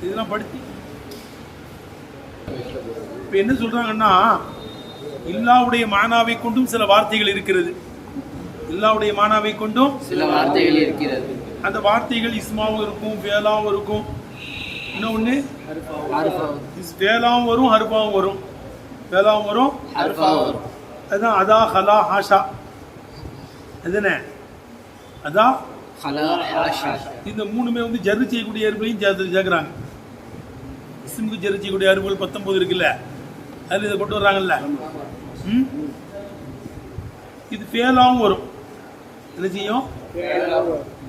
இதெல்லாம் படிச்சு இப்ப என்ன சொல்றாங்கன்னா, இல்லாவுடைய மானாவை கொண்டும் சில வார்த்தைகள் இருக்கிறது. இல்லாவுடைய மானாவை கொண்டும் சில வார்த்தைகள் இருக்கிறது. அந்த வார்த்தைகள் இஸ்மாவும் இருக்கும், வேலாவும் இருக்கும். இன்னொன்னு வேலாவும் வரும், ஹர்பாவும் வரும். வேலாவும் வரும், ஹர்பாவும் வரும். அதுதான் அதா, ஹலா, ஹாஷா. அதுதானே அதா, ஹலா, ஹாஷா. இந்த மூணுமே வந்து ஜர்ரு செய்யக்கூடிய அருமையும் சேர்க்குறாங்க. இஸ்முக்கு ஜர்ரு செய்யக்கூடிய அருமைகள் 19 இருக்குல்ல, அதில் இதை கொண்டு வர்றாங்கல்ல. இது ஃபேலாவும் வரும். என்ன செய்யும்?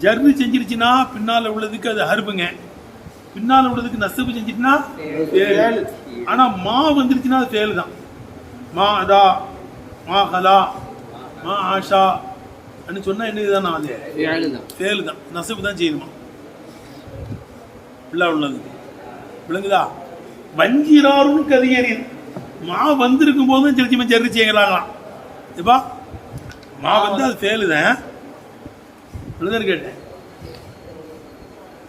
ஜர்ரு செஞ்சிருச்சுன்னா பின்னால உள்ளதுக்கு அது ஹர்புங்க, பின்னால உள்ளதுக்கு நசபு செஞ்சிட்டுனா ஃபேல். ஆனா மா வந்துருச்சுன்னா அது ஃபேல் தான். மா அதா, மா ஹலா, மா ஆஷா அப்படின்னு சொன்னா என்ன இதுதான்? அது ஃபேல் தான், நசபு தான் செய்யணுமா உள்ள உள்ளது. விளங்குதா? வஞ்சிராருன்னு கதியறியது. மா வந்திருக்கும் போதும் சிலச்சிமா ஜர்ரு செய்யலாங்களாம். இப்பா மா வந்து அது ஃபேலுதான் கேட்டேன்.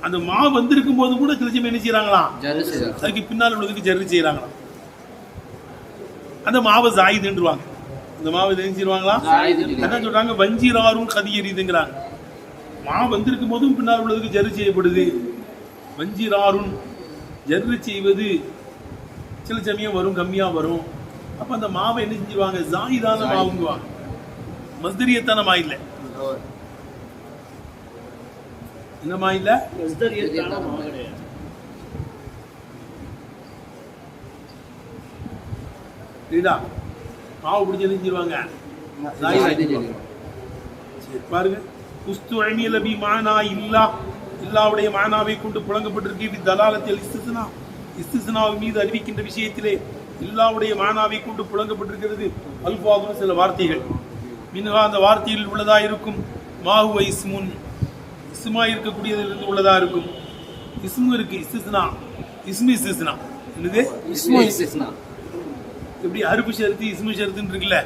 அந்த மா வந்திருக்கும் போதும் கூட சிலச்சிமா என்ன செய்யறாங்களாம்? அதுக்கு பின்னால் உள்ளதுக்கு ஜர்ரு செய்யறாங்களாம். அந்த மாவை ஜாயிதுன்றுவாங்க. அந்த மாவை என்ன செய்வாங்களா? என்ன சொல்றாங்க? வஞ்சிராரும் கதியறிதுங்கிறாங்க. மா வந்திருக்கும் போதும் பின்னால் உள்ளதுக்கு ஜர்ரு செய்யப்படுது. வஞ்சிராரும் ஜர்ரு செய்வது சில சமயம் வரும், கம்மியா வரும். அப்ப அந்த மாவை என்ன செஞ்சிருவாங்க? ஜாயிதான மாவுங்குவாங்க, மஸ்தரியத்தான மா இல்ல. என்ன மா இல்ல? மாவு பிடிச்சி செஞ்சிருவாங்க. பாருங்க, குஸ்துஅனிலபி மானா இல்லா, இல்லாவுடைய மானாவை கொண்டு புழங்கப்பட்டிருக்கு. தலாலத்தில் இஸ்திஸ்னா, இஸ்திஸ்னாவின் மீது அறிவிக்கின்ற விஷயத்திலே இல்லாவுடைய மானாவை கொண்டு புழங்கப்பட்டிருக்கிறது. அல்ஃபாதுன்னு சில வார்த்தைகள். மின்ஹா அந்த வார்த்தையில் உள்ளதா இருக்கும். மாஹுவ இஸ்முன், இஸ்மா இருக்கக்கூடியதிலிருந்து உள்ளதா இருக்கும். இஸ்மு இருக்கு, இஸ்திஸ்னா, இஸ்மு இஸ்திஸ்னா. என்னது? இஸ்மு இஸ்திஸ்னா. எப்படி ஹர்பு ஷர்த்து இஸ்மு ஷர்த்துன்னு இருக்குல்ல,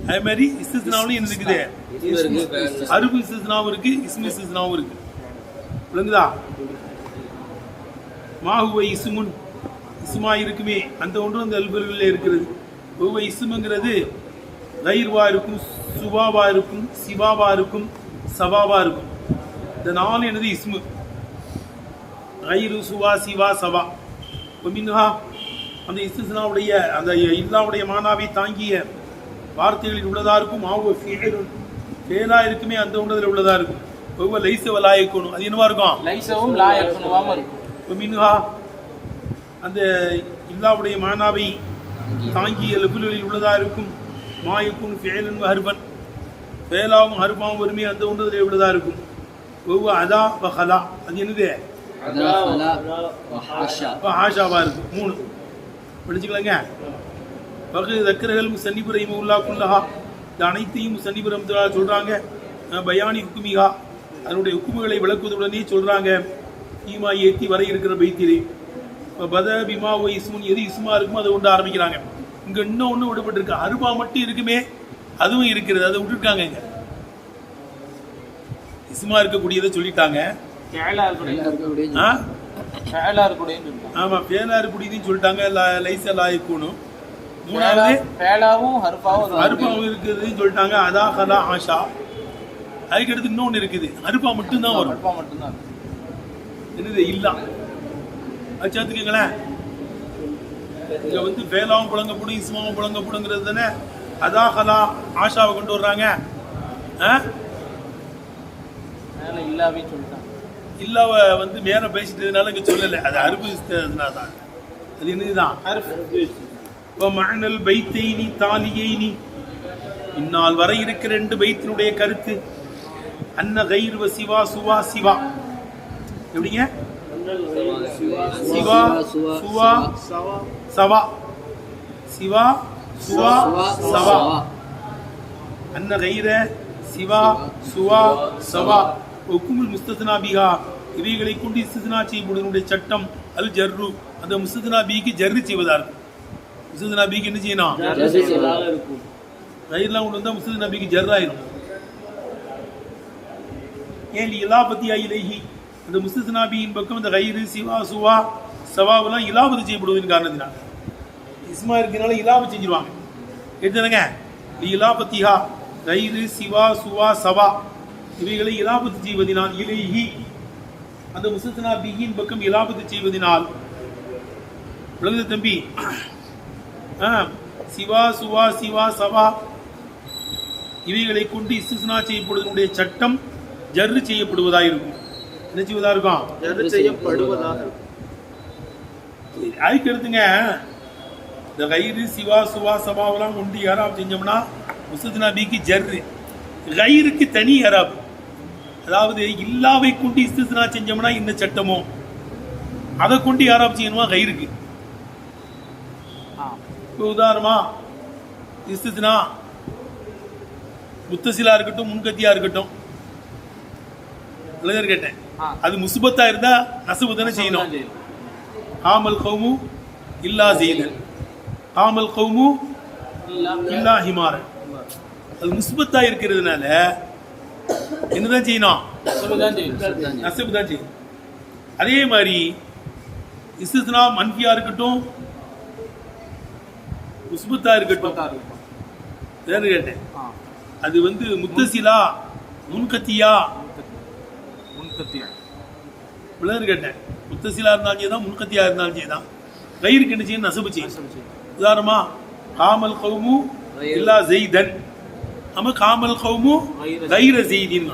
அதே மாதிரி இஸ்திஸ்னாவுல என்ன இருக்குது? ஹர்பு இஸ்திஸ்னாவும் இருக்கு, இஸ்மு இஸ்திஸ்னாவும் இருக்கு. விளங்குதா? மாஹுவ இஸ்முன், இஸ்மா இருக்குமே அந்த ஒன்று அந்த அல்பல்களில் இருக்கிறது. ஒவ்வொரு இஸ்முங்கிறது கைர்வா இருக்கும், சுபாவா இருக்கும், சிவாவா இருக்கும், சபாவா இருக்கும். இந்த 4 என்னது? இஸ்மு. கைரு, சுவா, சிவா, சபா. மின்ஹா அந்த இஸ்திஸ்னாவுடைய அந்த இல்லாவுடைய மானாவை தாங்கிய வார்த்தைகளில் உள்ளதா இருக்கும். மாஹுவ ஃபிஅலுன், ஃபேலா இருக்குமே அந்த ஒன்றதில் உள்ளதா இருக்கும். ஒவ்வொரு லைஸ வலா யகுனு, அது என்னவா இருக்கும்? லைஸவும் லா யகுனுவாம இருக்கும். மின்ஹா அந்த இல்லாவுடைய மானாவை தாங்கிய லெவல்களில் உள்ளதா இருக்கும். மாயக்கும் ஃபேலன் ஹர்பன், ஃபேலாவும் ஹர்பாவும் வருமே அந்த ஒன்றதில் உள்ளதா இருக்கும். ஒவ்வொரு அதா வஹலா, அது என்னது? ஹாஷாவா இருக்கு. 3 படிச்சுக்கலாங்க. வகு தக்கர்கள் முசன்னிபு ரஹிமஹுல்லாஹ் இந்த அனைத்தையும் முசன்னிபு ரஹ்மத்துல்லாஹ் சொல்றாங்க. பயானி ஹுக்குமிஹா, அதனுடைய ஹுக்குமுகளை விளக்குவதுடனே சொல்றாங்க. ஈமா ஏத்தி வரை இருக்கிற பைத்திலே பத பிமா ஓ இஸ்முன், எது இஸ்மா இருக்குமோ அதை கொண்டு ஆரம்பிக்கிறாங்க. இங்க இன்னொன்னு விடப்பட்டிருக்கு. அருபா மட்டும் இருக்குமே, அதுவும் இருக்கிறது, அதை விட்டுருக்காங்க. இங்க இஸ்மா இருக்கக்கூடியதை சொல்லிட்டாங்க. ஆமா, பேலா இருக்கக்கூடியதையும் சொல்லிட்டாங்க. லைஸா லாயக்கூனும். 3வது ஹர்பாவும் இருக்குதுன்னு சொல்லிட்டாங்க. அதா, ஹலா, ஆஷா. அதுக்கு அடுத்து இன்னொன்னு இருக்குது, அருபா மட்டும்தான் வரும். என்னது? இல்லா. அது சேர்த்துக்கங்களேன். இங்க வந்து ஃபேலாவும் புழங்கப்படும், இஸ்மாவும் புழங்கப்படுங்கிறது தானே. அதா, ஹலா, ஆஷாவை கொண்டு வர்றாங்க. இல்லாவ வந்து மேல பேசிட்டதுனால இங்க சொல்லல, அது அருபுனால தான். அது என்னதுதான்? மஅனல் பைத்தைனி தாலியைனி, இந்நாள் வரை இருக்கிற 2 பைத்தினுடைய கருத்து. அன்ன கைர் வ சிவா, சுவா, சிவா. எப்படிங்க? சிவா, சுவா, சவா. சிவா, சுவா, சவா. அன்ன கைர சிவா, சுவா, சவா. ஹுக்குமுல் முஸ்தஸ்னா பிஹா, இவைகளை கொண்டு இஸ்திஸ்னா செய்யப்படுவதனுடைய சட்டம் அல் ஜர்ரு, அந்த முஸ்தஸ்னா பிக்கு ஜர்ரு செய்வதா இருக்கும். முஸ்தஸ்னா பிக்கு என்ன செய்யணும்? கைர்லாம் கொண்டு வந்தா முஸ்தஸ்னா பிக்கு ஜர்ர் ஆயிரும். ஏன் இலாபத்தி இலைஹி, அந்த முஸ்தஸ்னா பியின் பக்கம் இந்த கைரு சிவா சுவா சவாவெல்லாம் இலாபத்து செய்யப்படுவதன் காரணத்தினால் இஸ்மா இருக்கிறனால இலாபம் செஞ்சிருவாங்க. எடுத்துங்க இலாபத்திஹா கைரு சிவா சுவா சவா இவைகளை இலாபத்து செய்வதனால் இலைஹி அந்த முஸ்தஸ்னா பியின் பக்கம் இலாபத்து செய்வதனால் விளங்குது தம்பி. சிவா சுவா சிவா சவா இவைகளை கொண்டு இஸ்திஸ்னா செய்யப்படுவதனுடைய சட்டம் ஜர்ரு செய்யப்படுவதாக இருக்கும். என்ன செய்வதா இருக்கும்? ஜர்ரு செய்யப்படுவதாக இருக்கும். அதுக்கு எடுத்துங்க இந்த கைரு சிவா சுவா சவாவெல்லாம் கொண்டு யாராப் செஞ்சோம்னா முஸ்தஸ்னா பிக்கு ஜர்ரு, கைருக்கு தனி யாராப். அதாவது இல்லாவை கொண்டு இஸ்திஸ்னா செஞ்சோம்னா இந்த சட்டமோ அதை கொண்டு யாராப் செய்யணுமா கைருக்கு. உதாரணமா இஸ்திஸ்னா முத்தசிலா இருக்கட்டும் முன்கத்தியா இருக்கட்டும் கேட்டேன், அது முஸ்பத்தா இருந்தா நசுபு தானே செய்யணும். ஆமல் கௌமு இல்லா ஜெய்தன் ஆமல் கௌமு இல்லா ஹிமாரன் அது முஸ்பத்தா இருக்கிறதுனால என்னதான் செய்யணும்? நசுபு தான் செய்யணும். அதே மாதிரி இஸ்திஸ்னா மன்ஃபியா இருக்கட்டும் முஸ்பத்தா இருக்கட்டும் கேட்டேன், அது வந்து முத்தசிலா முன்கத்தியா கேட்டேன். முத்தசிலா இருந்தாலும் செய்தான் முன்கத்தியா இருந்தாலும் செய்தான் கைருக்கு என்ன செய்யணும்? நசபு செய்யும். உதாரணமா காமல் கௌமு இல்லா ஜெய்தன் நம்ம காமல் கௌமு கைர ஜெய்தின்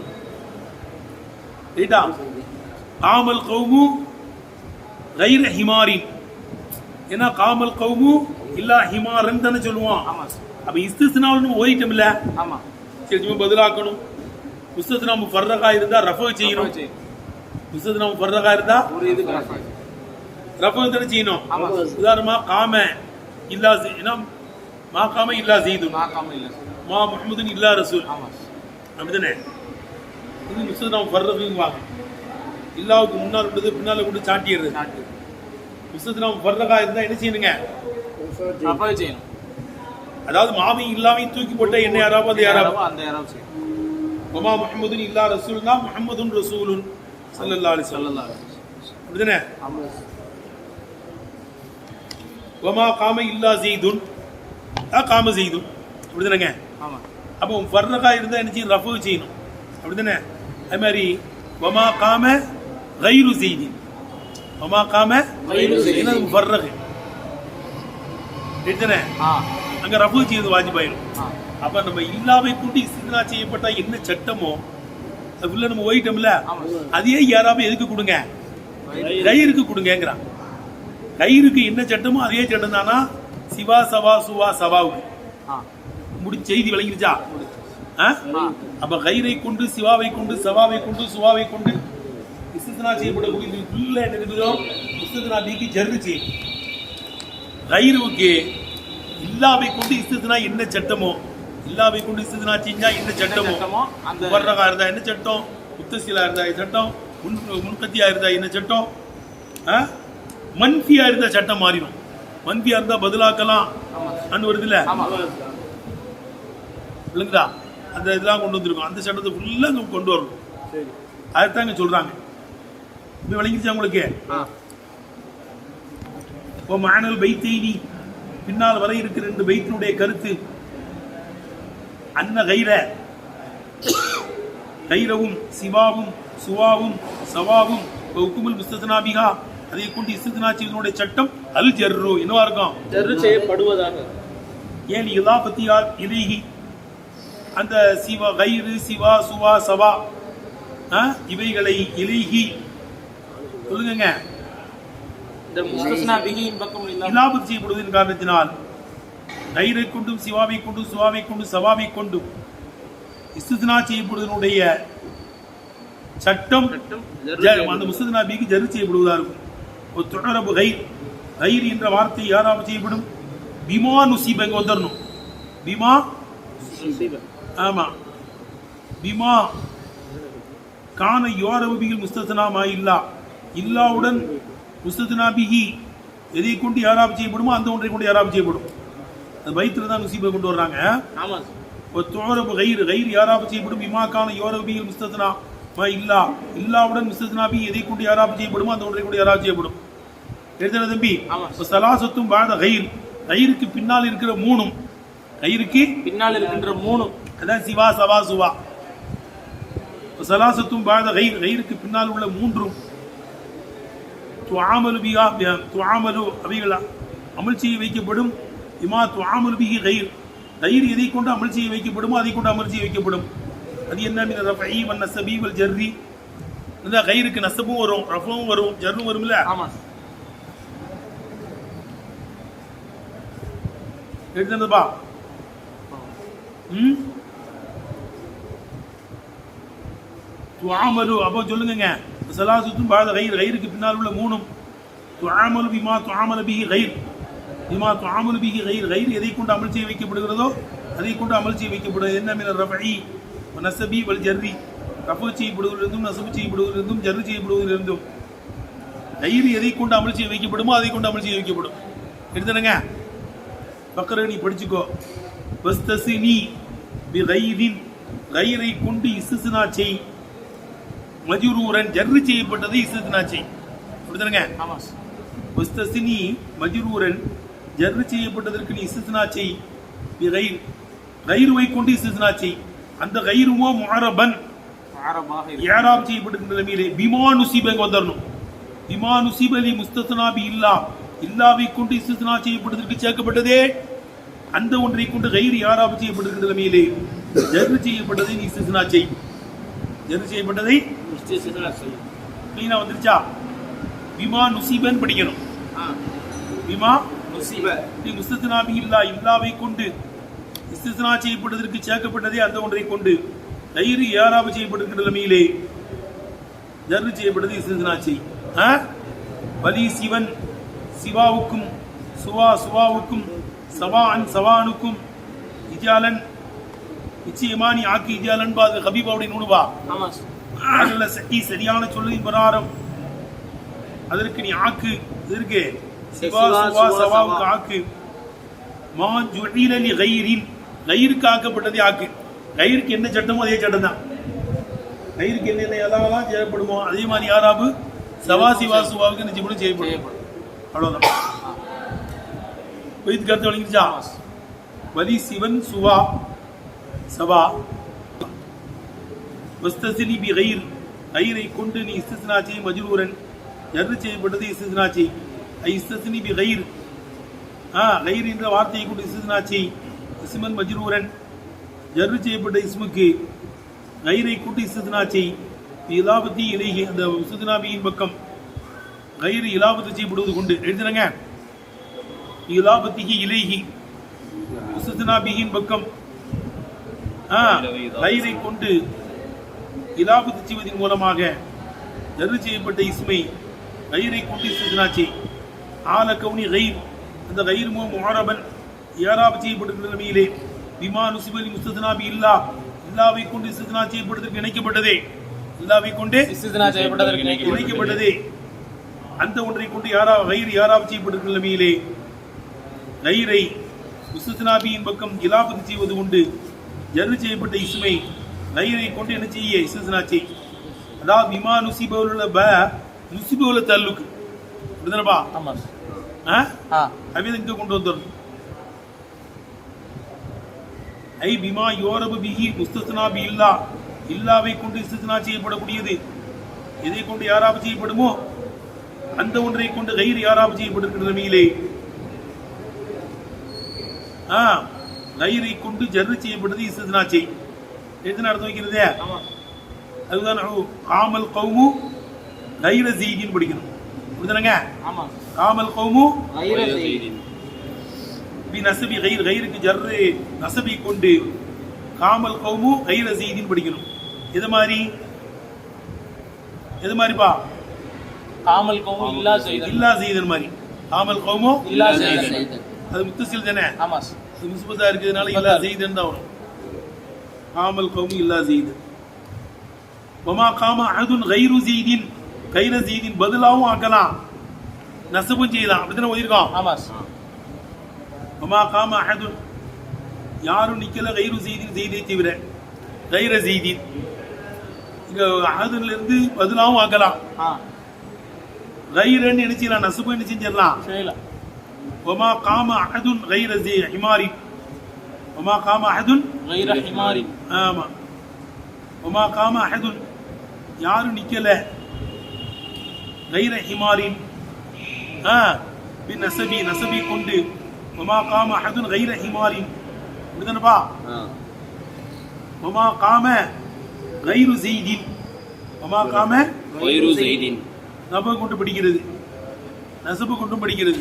ரைட்டா. காமல் கௌமு கைர ஹிமாரின் ஏன்னா காமல் கௌமு இல்லா ஹிமாரன் தானே சொல்லுவோம். அப்ப இஸ்திஸ்னாவுல நம்ம ஓதிட்டோம் இல்ல, சரி பதிலாக்கணும். முஸ்தஸ்னா முஃபர்ரகா இருந்தா ரஃபா செய்யணும். முஸ்தஸ்னா முஃபர்ரகா இருந்தா ரஃபா தானே செய்யணும். உதாரணமா காம இல்லா மா காம இல்லா ஜெய்து மா முஹம்மதுன் இல்லா ரசூல் அப்படிதானே. இது முஸ்தஸ்னா முஃபர்ரகுவாங்க. இல்லாவுக்கு முன்னால் உள்ளது பின்னால கொண்டு சாட்டிடுறது. முஸ்தஸ்னா முஃபர்ரகா இருந்தா என்ன செய்யணுங்க? ரஃபா செய்யணும். அதாவது மாமி இல்லாமையும் தூக்கி போட்ட என்ன யாராவோ அந்த யாராவோ அந்த யாராவது செய்யணும். வமா முஹம்மதுன் இல்லா ரசூல்னா முஹம்மதுன் ரசூலுன் ஸல்லல்லாஹு அலைஹி வஸல்லம் அப்படிதானே. வமா காம இல்லா ஜெய்துன் காம ஜெய்துன் அப்படிதானேங்க. அப்போ ஃபர்ரகா இருந்தா என்ன செய்யணும்? ரஃபு செய்யணும் அப்படிதானே. அது மாதிரி வமா காம கைரு ஜெய்தின் வமா காம கைரு ஜெய்தின் முஃபர்ரக அப்படிதானே. அங்க ரஃபு செய்வது வாஜிபாயிரும். அப்ப நம்ம இல்லாவை கொண்டு இஸ்திஸ்னா செய்யப்பட்ட என்ன சட்டமோ அதுக்குள்ள நம்ம ஓயிட்டோம்ல, அதையே யாராவது எதுக்கு கொடுங்க? கைருக்கு கொடுங்கிறான். கைருக்கு என்ன சட்டமோ அதே சட்டம் தானா சிவா சவா சுவா சவாவுக்கு முடிச்சு செய்தி விளங்கிருச்சா? அப்ப கைரை கொண்டு சிவாவை கொண்டு சவாவை கொண்டு சுவாவை கொண்டு இஸ்திஸ்னா செய்யப்படக்கூடிய என்ன இருக்குதோ இஸ்திஸ்னா பிக்கு ஜர்ரு செய்யும். கைருவுக்கு இல்லாவை கொண்டு இஸ்திஸ்னா என்ன சட்டமோ இல்லாவை கொண்டு இஸ்திஸ்னா செஞ்சா என்ன சட்டமோ முஃபர்ரகா இருந்தா என்ன சட்டம், முத்தசிலா இருந்தா என்ன சட்டம், முன்கத்தியா இருந்தா என்ன சட்டம், மன்ஃபியா இருந்தா சட்டம் மாறிடும். மன்ஃபியா இருந்தா பதிலாக்கலாம் அன்னு வருது இல்ல இல்லைங்களா. அந்த இதெல்லாம் கொண்டு வந்திருக்கோம். அந்த சட்டத்தை ஃபுல்லா கொண்டு வரணும். அதைத்தான் இங்க சொல்றாங்க. இப்ப விளங்கிச்சா உங்களுக்கு? மானல் பைத்தைனி பின்னால் வரை இருக்கிற 2 பைத்தினுடைய கருத்து அன்ன கைரவும் சிவாவும் சுவாவும் சவாவும் உக்குமுல் முஸ்தஸ்னா பிஹா அதை கொண்டு இஸ்திஸ்னா செய்வதனுடைய சட்டம் அல் ஜர்ரு என்னவா இருக்கும்? ஜர்ரு செய்யப்படுவதாக. ஏன் இலாபத்தியா இலைஹி அந்த சிவா கைரு சிவா சுவா சவா இவைகளை இலைஹி சொல்லுங்க இலாபத்து செய்யப்படுவதன் காரணத்தினால் கைரை கொண்டும் சிவாவை கொண்டும் சுவாவை கொண்டும் சவாவை கொண்டும் இஸ்திஸ்னா செய்யப்படுவதனுடைய சட்டம் அந்த முஸ்தஸ்னா பிக்கு ஜர்ரு செய்யப்படுவதாக இருக்கும். ஒரு தொடரபு கைர் என்ற வார்த்தை யாராவது செய்யப்படும்? பிமா நுசீப இங்க வந்துடணும். பிமா ஆமா பிமா கான யோரபு பிகில் முஸ்தஸ்னா மா இல்லா இல்லாவுடன் முஸ்தஸ்னா பிஹி எதை கொண்டு யாராவது செய்யப்படுமோ அந்த ஒன்றை கொண்டு யாராவது செய்யப்படும். அந்த பைத்துல தான் நுசீபை கொண்டு வர்றாங்க. ஒரு தொடரபு கைர் யாராவது செய்யப்படும். பிமா கான யோரபு பிகில் முஸ்தஸ்னா இல்லா இல்லாவுடன் முஸ்தஸ்னாபி எதை கொண்டு யாராப் செய்யப்படுமோ அந்த ஒன்றை கொண்டு யாராப் செய்யப்படும். எழுதுன தம்பி. ஆமா. சலாசத்தும் பாத கயிர், கயிறுக்கு பின்னால் இருக்கிற மூணும், கயிறுக்கு பின்னால் இருக்கின்ற மூணு அதான் சிவா சவா சுவா. சலாசத்தும் பாத கயிர், கயிறுக்கு பின்னால் உள்ள மூன்றும் துஆமலு பிஹா துஆமலு அவைகள் அமல் செய்ய வைக்கப்படும். இமா துஆமலு பிஹி கயிர், கயிறு எதை கொண்டு அமல் செய்ய வைக்கப்படுமோ அதை கொண்டு அமல் செய்ய வைக்கப்படும். அது என்ன? மின ரஃபஇ வன் நஸபி வல் ஜர்ரி. இந்த கயிறுக்கு நஸபும் வரும், ரஃபும் வரும், ஜர்ரும் வரும்ல. ஆமா. எழுதுனதுப்பா. துஆமலு அப்போ சொல்லுங்க. சலாசத்தும் பாத கயிர், கயிறுக்கு பின்னால் உள்ள மூணும் துஆமலு பிமா துஆமல பிஹி கயிர், பிமா துஆமலு பிஹி கயிர், கயிறு எதை கொண்டு அமல் செய்ய வைக்கப்படுகிறதோ அதை கொண்டு அமல் செய்ய வைக்கப்படுகிறது. என்ன? மின ரஃபஇ வன் நஸபி வல் ஜர்ரி, ரஃபு செய்யப்படுவதிலிருந்தும் நஸபு செய்யப்படுவதிலிருந்தும் ஜர்ரு செய்யப்படுவதிலிருந்தும் கயிறு எதை கொண்டு அமல் செய்ய வைக்கப்படுமோ அதை கொண்டு அமல் செய்ய வைக்கப்படும். எடுத்துனுங்க. பக்கரை நீ படிச்சுக்கோ. வஸ்தஸ்னி பிகைரின், கயிறை கொண்டு இஸ்திஸ்னா செய். மஜ்ரூரன், ஜர்ரு செய்யப்பட்டதை இஸ்திஸ்னா செய். அப்படிதானங்க? ஆமா. வஸ்தஸ்னி மஜ்ரூரன், ஜர்ரு செய்யப்பட்டதற்கு நீ இஸ்திஸ்னா செய். பிகைர், கயிறுவை கொண்டு இஸ்திஸ்னா செய். அந்த கயிறுவோ முஅரபன், ஆரபாக இஆராப் செய்யப்பட்டிருக்கிற நிலையிலே பிமா நுஸிப வந்துடணும். பிமா நுஸிப லி முஸ்தஸ்னா பி இல்லா, இல்லாவை கொண்டு இஸ்திஸ்னா செய்யப்பட்டதற்கு சேர்க்கப்பட்டதே அந்த ஒன்றை கொண்டு கயிறு இஆராப் செய்யப்பட்டிருக்கிற நிலையிலே ஜர்ரு செய்யப்பட்டதை நீ இஸ்திஸ்னா செய். ஜர்ரு செய்யப்பட்டதை கிளீனா வந்துருச்சா? பிமா நுஸிபன் படிக்கணும். பிமா நுஸிப நீ முஸ்தஸ்னா பி இல்லா, இல்லாவை கொண்டு இஸ்திஸ்னா செய்யப்பட்டதற்கு சேர்க்கப்பட்டதே அந்த ஒன்றை கொண்டு கயிறு இஆராப் செய்யப்பட்டிருக்கிற நிலையிலே ஜர்ரு செய்யப்பட்டது இஸ்திஸ்னா செய். வலி சிவன், சிவாவுக்கும் சுவா சுவாவுக்கும் சவான் சவானுக்கும் இஜாலன், நிச்சயமா நீ ஆக்கி இஜாலன் பாது ஹபீபாவுடைய நூலுவா. ஆமா. அதுல சட்டி சரியான சொல்லின் பிரகாரம் அதற்கு நீ ஆக்கு. இதற்கு சிவா சுவா சவாவுக்கு ஆக்கு. மா ஜுஇல லி கைரின், கயிறுக்கு ஆக்கப்பட்டதே ஆக்கு. கயிறுக்கு என்ன சட்டமோ அதே சட்டம் தான். கயிறுக்கு என்ன எல்லாம் செய்யப்படுமோ அதே மாதிரி யாராபு சவா சிவா சுவாவுக்கு நிச்சயப்படும் செய்யப்படும். அவ்வளவுதான். இதுக்கு அர்த்தம் விளங்கிருச்சா? வலி சிவன் சுவா சவா. வஸ்தஸ்னி பி கயிர், கயிறை கொண்டு நீ இஸ்திஸ்னா செய். மஜ்ரூரன், ஜர்ரு செய்யப்பட்டது இஸ்திஸ்னா செய். இஸ்தஸ்னி பி கயிர், கயிர் என்ற வார்த்தையை கொண்டு இஸ்திஸ்னா செய். இஸ்மன் மஜ்ரூரன், ஜர்ரு செய்யப்பட்ட இஸ்முக்கு கயிறை கொண்டு இஸ்திஸ்னா செய். இலாபத்தி இலைஹி, அந்த இஸ்திஸ்னாபியின் பக்கம் கயிறு இலாபத்து செய்யப்படுவது கொண்டு. எழுதுறங்க. இலாபத்திஹி இலைஹி, இஸ்திஸ்னாபியின் பக்கம் கயிறை கொண்டு இலாபத்து செய்வதன் மூலமாக ஜர்ரு செய்யப்பட்ட இஸ்மை கயிறை கொண்டு இஸ்திஸ்னா செய். ஆல கவுனி கயிர், அந்த கயிர் முஅரபன் இஆராப் செய்யப்பட்டிருக்கிற நிலையிலே பிமா நுஸிப லி முஸ்தஸ்னா பி இல்லா, இல்லாவை கொண்டு இஸ்திஸ்னா செய்யப்பட்டதற்கு இணைக்கப்பட்டதே, இல்லாவை கொண்டு இஸ்திஸ்னா செய்யப்பட்டதற்கு இணைக்கப்பட்டதே அந்த ஒன்றை கொண்டு கயிறு இஆராப் செய்யப்பட்டிருக்கிற நிலையிலே கயிறை முஸ்தஸ்னாபியின் பக்கம் இலாபத்து செய்வது கொண்டு ஜர்ரு செய்யப்பட்ட இஸ்மை கயிறை கொண்டு என்ன செய்ய இஸ்திஸ்னா செய். அதாவது பிமா நுஸிப உள்ள ப நுஸிப உள்ள தல்லுக்கு. அப்படிதானப்பா? ஆமா. அவித இங்க கொண்டு வந்துடணும். ஐ பிமா யோரபு பிஹி முஸ்தஸ்னா பி இல்லா, இல்லாவை கொண்டு இஸ்திஸ்னா செய்யப்படக்கூடியது எதை கொண்டு இஆராப் செய்யப்படுமோ அந்த ஒன்றை கொண்டு கயிறு இஆராப் செய்யப்பட்டிருக்கிற நிலையிலே கயிறை கொண்டு ஜர்ரு செய்யப்பட்டது இஸ்திஸ்னா செய். எதுன்னு அர்த்தம் வைக்கிறது? அதுதான் காமல் கௌமு கைர ஜீதின் படிக்கணும். புரியுதுங்க? காமல் கௌமு கைர ஜீதின் பி நஸபி கைர், கைருக்கு ஜர்ரு நஸபி கொண்டு காமல் கௌமு கைர ஜீதின் படிக்கணும். எது மாதிரிப்பா? காமல் கௌமு இல்லா ஜீதன், இல்லா ஜீதன் மாதிரி. காமல் கௌமு இல்லா ஜீதன், அது முத்தசில் தானே? ஆமா. அது முஸ்பதா இருக்கிறதுனால இல்லா ஜீதன் தான் வரும். காமல் கௌமு இல்லா ஜீதன். வமா காம அஹதுன் கைரு ஜீதின், கைர ஜீதின் பதிலாவும் ஆக்கலாம், நஸபும் செய்யலாம். அப்படித்தானே ஓதிருக்கோம்? ஆமா. வமா காம அஹதுன், யாரும் நிக்கல கைரு ஜீதின், ஜீதை தவிர கைர ஜீதின். இங்க அஹதுல இருந்து பதிலாவும் ஆக்கலாம். ஆ கைரன்னு நினைச்சிடலாம், நசுபு என்ன செஞ்சிடலாம். செய்யலாம். ஒமா காம அஹதுன் கைர ஹிமாரி, ஒமா காம அஹதுன் غير حمار. ஆமா, ஒமா காம அஹதுன் யாரும் நிக்கல கைர ஹிமாரின் பின் நசபி நசபி கொண்டு ஒமா காம அஹதுன் கைர ஹிமாரின் அப்படிதானப்பா. ஒமா காம கைரு செய்தின், ஒமா காம غير زيد. நப கொண்டு படிக்கிறது, நசபு கொண்டும் படிக்கிறது.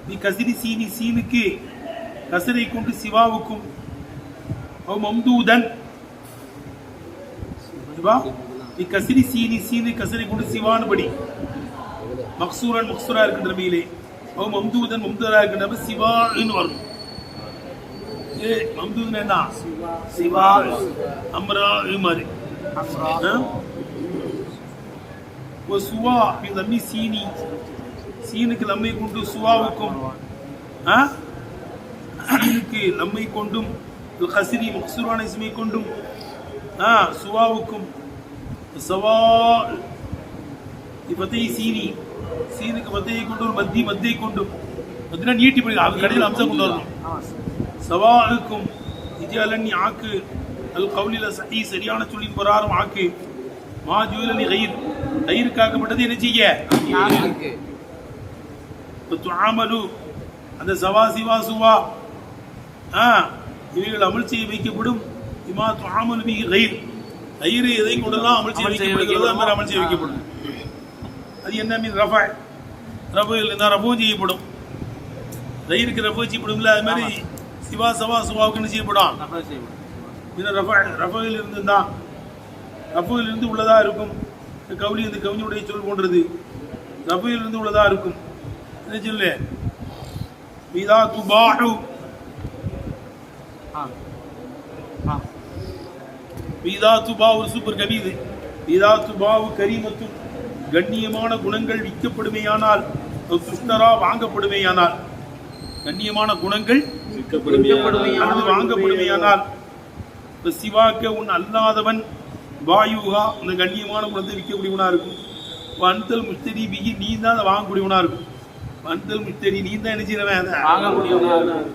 நீ கசிரி சீனி சீனுக்கு கசரை கொண்டு சிவாவுக்கும் அவ் மம்தூதன் நீ கசிரி சீனி சீனு கசரை கொண்டு சிவான்னு படி. மக்சூரன் மக்சூரா இருக்கின்ற நிலையிலே அவ் மம்தூதன் மம்தூரா இருக்கின்ற சிவான்னு வரும். மம்தூதன் என்ன சிவா அம்ரா மாதிரி. சுவா லம்மி சீனி சீனுக்கு லம்மை கொண்டு சுவாவுக்கும் சீனுக்கு லம்மை கொண்டும் கசிரி மக்சூரான இஸ்மை கொண்டும் சுவாவுக்கும் சவா பத்தை சீனி சீனுக்கு பத்தையை கொண்டு ஒரு மத்தி மத்தியை கொண்டும் மத்தினா நீட்டி படி அது கடையில் அம்சம் கொண்டு வரணும். சவாவுக்கும் இஜாலன்னி ஆக்கு அல் கவுலில சஹி சரியான சொல்லின் பிரகாரம் ஆக்கு மா ஜுவலனி கயிர் கயிறுக்காக்கப்பட்டது என்ன செய்ய துஆமலு அந்த சவா சிவா சுவா இவைகள் அமல் செய்ய வைக்கப்படும். இமா துஆமலு பி கயிர் கயிறு எதை கொண்டெல்லாம் அமல் செய்ய வைக்கப்படுகிறதோ அந்த மாதிரி அமல் செய்ய வைக்கப்படும். அது என்ன மீன் ரஃபா ரஃபுல் இருந்தால் ரஃபும் செய்யப்படும், கயிறுக்கு ரஃபு செய்யப்படும்ல அது மாதிரி சிவா சவா சுவாவுக்கு என்ன செய்யப்படும் ரஃபுல் இருந்துதான் ரஃபுல் இருந்து உள்ளதா இருக்கும். கவுலி இந்த கவிஞனுடைய சொல் போன்றது ரஃபுல் இருந்து உள்ளதா இருக்கும். என்ன சொல்லு இதா துபாஹு இதா துபா ஒரு சூப்பர் கவி இது. இதா துபாவு கரீமத்து கண்ணியமான குணங்கள் விற்கப்படுமையானால் துஷ்டரா வாங்கப்படுமையானால் கண்ணியமான குணங்கள் அல்லது வாங்கப்படுமையானால் சிவாக்க உன் அல்லாதவன் வாயுகா அந்த கண்ணியமான குணத்தை விற்கக்கூடியவனா இருக்கும். வன்தல் முஸ்தரி பிகி நீ தான் அதை வாங்கக்கூடியவனா இருக்கும். வன்தல் முஸ்தரி நீ தான் என்ன செய்யறவன் அதை வாங்கக்கூடியவனா இருக்கும்.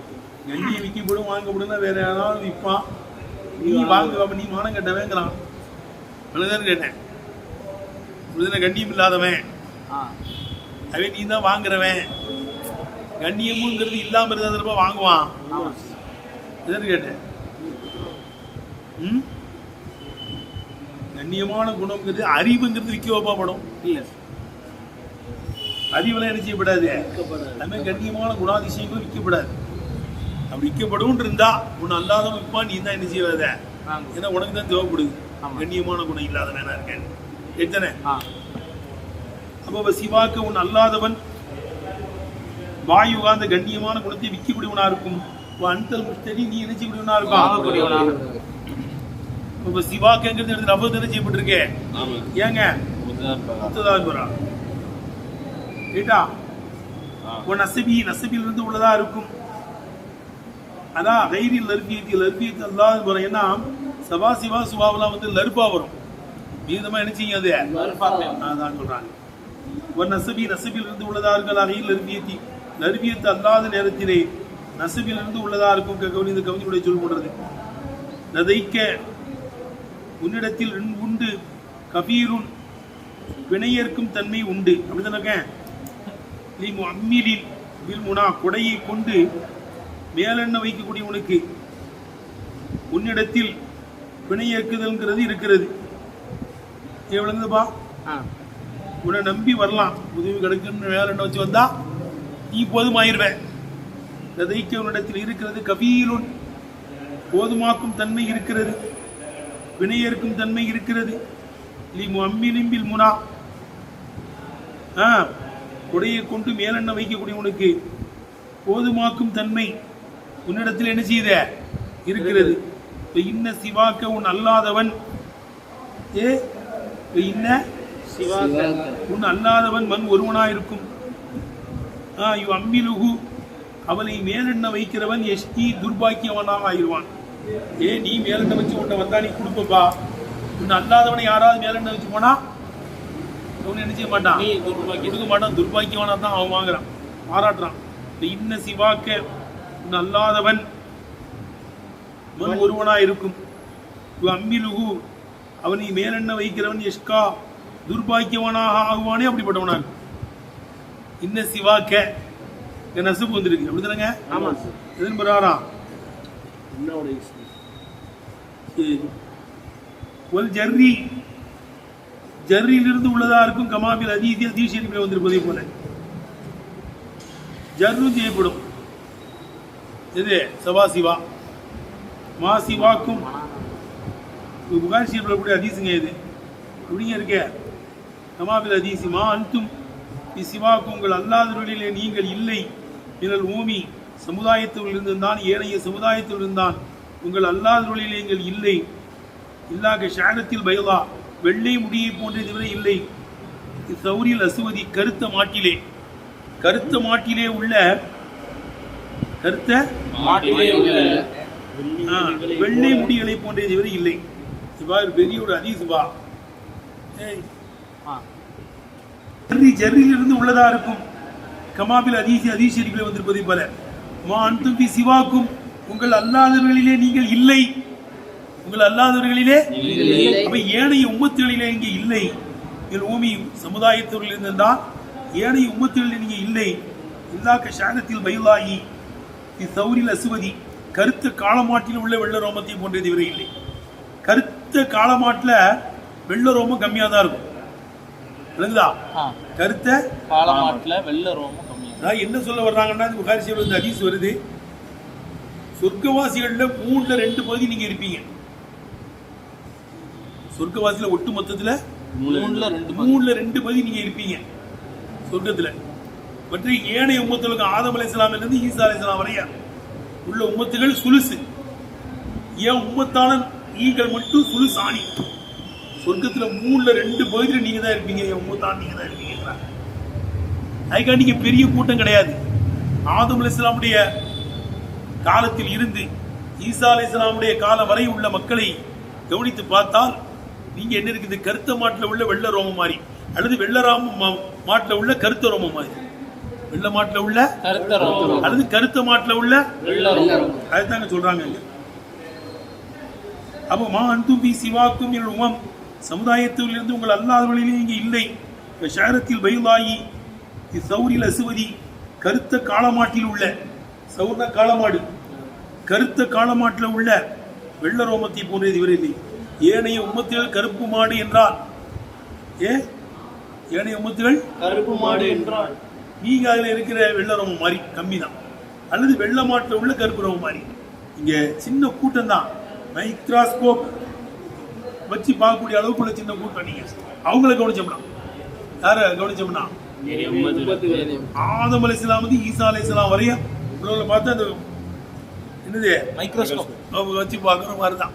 கண்ணியம் விற்கப்படும் வாங்கப்படும்னா வேற யாராவது விற்பான், நீ வாங்குவ நீ மானம் கட்டவேங்கிறான். அவ்வளவுதான் கேட்டேன். கண்ணியம் இல்லாதவன் அவன் நீ தான் வாங்குறவன். கண்ணியமுங்கிறது இல்லாம இருந்தா வாங்குவான். கேட்டேன். கண்ணியமான குணம்ங்கிறது அறிவுங்கிறது விற்க வைப்பப்படும். அறிவுல என்ன செய்யப்படாது, அதுமாதிரி கண்ணியமான குணாதிசயங்களும் விற்கப்படாது. அப்படி விற்கப்படும் இருந்தா உன்னை அல்லாதவன் விற்பான், நீ தான் என்ன செய்யாத, ஏன்னா உனக்கு தான் தேவைப்படுது கண்ணியமான குணம் இல்லாதவன் என்ன இருக்கேன் எத்தனை. அப்ப சிவாக்கு உன் அல்லாதவன் வாயுகா அந்த கண்ணியமான குணத்தை விற்கக்கூடியவனா இருக்கும். அன்தல் முஸ்தரி நீ என்ன செய்யக்கூடியவனா இருக்கும். இப்ப சிவாக்குங்கிறது எடுத்து ரஃபு தானே செய்யப்பட்டிருக்கே, ஏங்க உன் நசபி நசபில் இருந்து உள்ளதா இருக்கும். அதான் கைரில் லர்பியத்தி லர்பியத்து அல்லாது வரும். ஏன்னா சபா சிவா சுபாவெல்லாம் வந்து லர்பா வரும், மீதமா என்ன செய்யாது அதான் சொல்றாங்க. ஒரு நசபி நசபில் இருந்து உள்ளதா இருக்கும். கையில் லர்பியத்தி லர்பியத்து அல்லாத நேரத்திலே நசபில் இருந்து உள்ளதா இருக்கும். கவிஞ இந்த கவிஞனுடைய சொல் போடுறது. நதைக்க உன்னிடத்தில் உண்டு கபீருன் வினையேற்கும் தன்மை உண்டு. அப்படிதானே அம்மிலில் வில்முனா கொடையை கொண்டு மேலெண்ண வைக்கக்கூடியவனுக்கு உன்னிடத்தில் வினையேற்குதல்ங்கிறது இருக்கிறது. எவ்வளவுப்பா உன்னை நம்பி வரலாம், உதவி கிடைக்குன்னு மேலெண்ண வச்சு வந்தா நீ போதுமாயிருவேன். கதைக்கு உன்னிடத்தில் இருக்கிறது கபீலுன் போதுமாக்கும் தன்மை இருக்கிறது, வினையேற்கும் தன்மை இருக்கிறது. அம்மிலிம்பில் முனா கொடையை கொண்டு மேலெண்ண வைக்கக்கூடியவனுக்கு போதுமாக்கும் தன்மை உன்னிடத்தில் என்ன செய்த இருக்கிறது. இன்ன சிவாக்க உன் அல்லாதவன் உன் அல்லாதவன் மண் ஒருவனாயிருக்கும். அம்மிலுகு அவனை மேலெண்ண வைக்கிறவன் எஷ்டி துர்பாக்கியவனாக ஆயிடுவான். நீ மேலெண்ண வச்சு உன்னை வந்தா நீ கொடுப்பப்பா, உன்னை அல்லாதவனை யாராவது மேலெண்ண வச்சு போனா அவனு என்ன செய்ய மாட்டான், நீ துர்பாக்கியம். கொடுக்க மாட்டான். துர்பாக்கியவானா தான் அவன் வாங்குறான், பாராட்டுறான். இன்ன சிவாக்க உன் அல்லாதவன் மன் ஒருவனா இருக்கும். அம்பிலுகு அவனை மேலெண்ண வைக்கிறவன் எஷ்கா துர்பாக்கியவனாக ஆகுவானே அப்படிப்பட்டவனா இருக்கும். இன்ன சிவாக்க நசுப்பு வந்துருக்கு அப்படிதானங்க? ஆமா சார். எதன் பிரகாரம் ஒரு ஜர்ரியிலிருந்து உள்ளதா இருக்கும். கமாபில் அதீஷரிப்பில் வந்திருப்பதை போல ஜர்ரும் செய்யப்படும். எது சவா சிவா மா சிவாக்கும் புகார் ஷீரில் அதீசுங்க. இது அப்படிங்க இருக்கே கமாபில் அதீசி மா அன்தும் சிவாக்கும் உங்கள் அல்லாதவர்களிலே நீங்கள் இல்லை. நீங்கள் ஊமி சமுதாயத்தில் இருந்துதான் ஏனைய சமுதாயத்தில் இருந்தான் உங்கள் அல்லாதவர்களிலே நீங்கள் இல்லை. இல்லாக ஷாரத்தில் பைலா வெள்ளை முடியை போன்ற இதுவரை இல்லை. சௌரில் அசுவதி கருத்த மாட்டிலே உள்ள வெள்ளை முடிகளை போன்ற இதுவரை இல்லை. இவ்வாறு பெரிய ஒரு அதிசுபா ஜர்ரிலிருந்து உள்ளதா இருக்கும். கமாபில் அதீஷரிப்பில் வந்திருப்பதை போல மா அன்தும் சிவாக்கும் உங்கள் அல்லாதவர்களிலே நீங்கள் இல்லை. உங்கள் அல்லாதவர்களிலே அப்ப ஏனைய உம்மத்துகளிலே இங்கே இல்லை. ஊமி சமுதாயத்தவர்கள் இருந்தால் ஏனைய உம்மத்துகளில் நீங்க இல்லை. இல்லாக்க ஷானத்தில் பைலாயி சௌரில் அசுவதி கருத்த காலமாட்டில் உள்ள வெள்ள ரோமத்தை போன்றது இவரை இல்லை. கருத்த காலமாட்டில் வெள்ள ரோமம் கம்மியா தான் இருக்கும். விளங்குதா? கருத்த காலமாட்டுல வெள்ள ரோமம் கம்மியா. என்ன சொல்ல வர்றாங்கன்னா புகாரி ஷரீஃப்ல இந்த ஹதீஸ் வருது. சொர்க்கவாசிகள்ல 3/2 பகுதி நீங்க இருப்பீங்க. சொர்க்கவாசியில ஒட்டு மொத்தத்துல 3/2 பகுதி நீங்க இருப்பீங்க சொர்க்கத்துல. மற்ற ஏனைய உம்மத்துகளுக்கு ஆதம் அலைஹிஸ்ஸலாம் இருந்து ஈசா அலைஹிஸ்ஸலாம் வரைய உள்ள உம்மத்துகள் சுலுசு. ஏன் உம்மத்தான நீங்கள் மட்டும் சுலுசாணி. சொர்க்கத்துல 3/2 பகுதியில் நீங்க தான் இருப்பீங்க. உம்மத்தான் நீங்க தான் இருப்பீங்க. அதுக்காக நீங்க பெரிய கூட்டம் கிடையாது. ஆதம் அலைஹிஸ்ஸலாமுடைய காலத்தில் இருந்து ஈசா அலைஹிஸ்ஸலாமுடைய காலம் வரை உள்ள மக்களை கவனித்து பார்த்தால் நீங்க என்ன இருக்குது, கருத்த மாட்டில் உள்ள வெள்ள ரோமம் மாதிரி அல்லது வெள்ளராம மாட்டில் உள்ள கருத்த ரோமம் மாதிரி. வெள்ள மாட்டில் உள்ள அல்லது கருத்த மாட்டில் உள்ள அதுதாங்க சொல்றாங்க. அப்ப மா அன்தும் சிவாக்கும் உமம் சமுதாயத்தில் இருந்து உங்கள் அல்லாதவர்களிலே இங்கே இல்லை. ஷாரத்தில் பைலாயி சௌரில் அசுவதி கருத்த காலமாட்டில் உள்ள சௌர்ண காலமாடு கருத்த காலமாட்டில் உள்ள வெள்ள ரோமத்தை போன்றது இவர் இல்லை. ஏனைய உம்மத்துகள் கருப்பு மாடு என்றால் ஏனைய உம்மத்துகள் கருப்பு மாடு என்றால் நீங்க அதுல இருக்கிற வெள்ள ரோமம் மாதிரி கம்மி தான், அல்லது வெள்ள மாட்டில் உள்ள கருப்பு ரோமம் மாதிரி. இங்க சின்ன கூட்டம் தான், மைக்ராஸ்கோப் வச்சு பார்க்கக்கூடிய அளவுக்குள்ள சின்ன கூட்டம். நீங்க அவங்கள கவனிச்சோம்னா யார கவனிச்சோம்னா ஆதம் அலைஹிஸ்ஸலாம் வந்து ஈசா அலைஹிஸ்ஸலாம் வரைய உள்ள பார்த்தா அந்த என்னது மைக்ரோஸ்கோப் அவங்க வச்சு பார்க்குற மாதிரி தான்.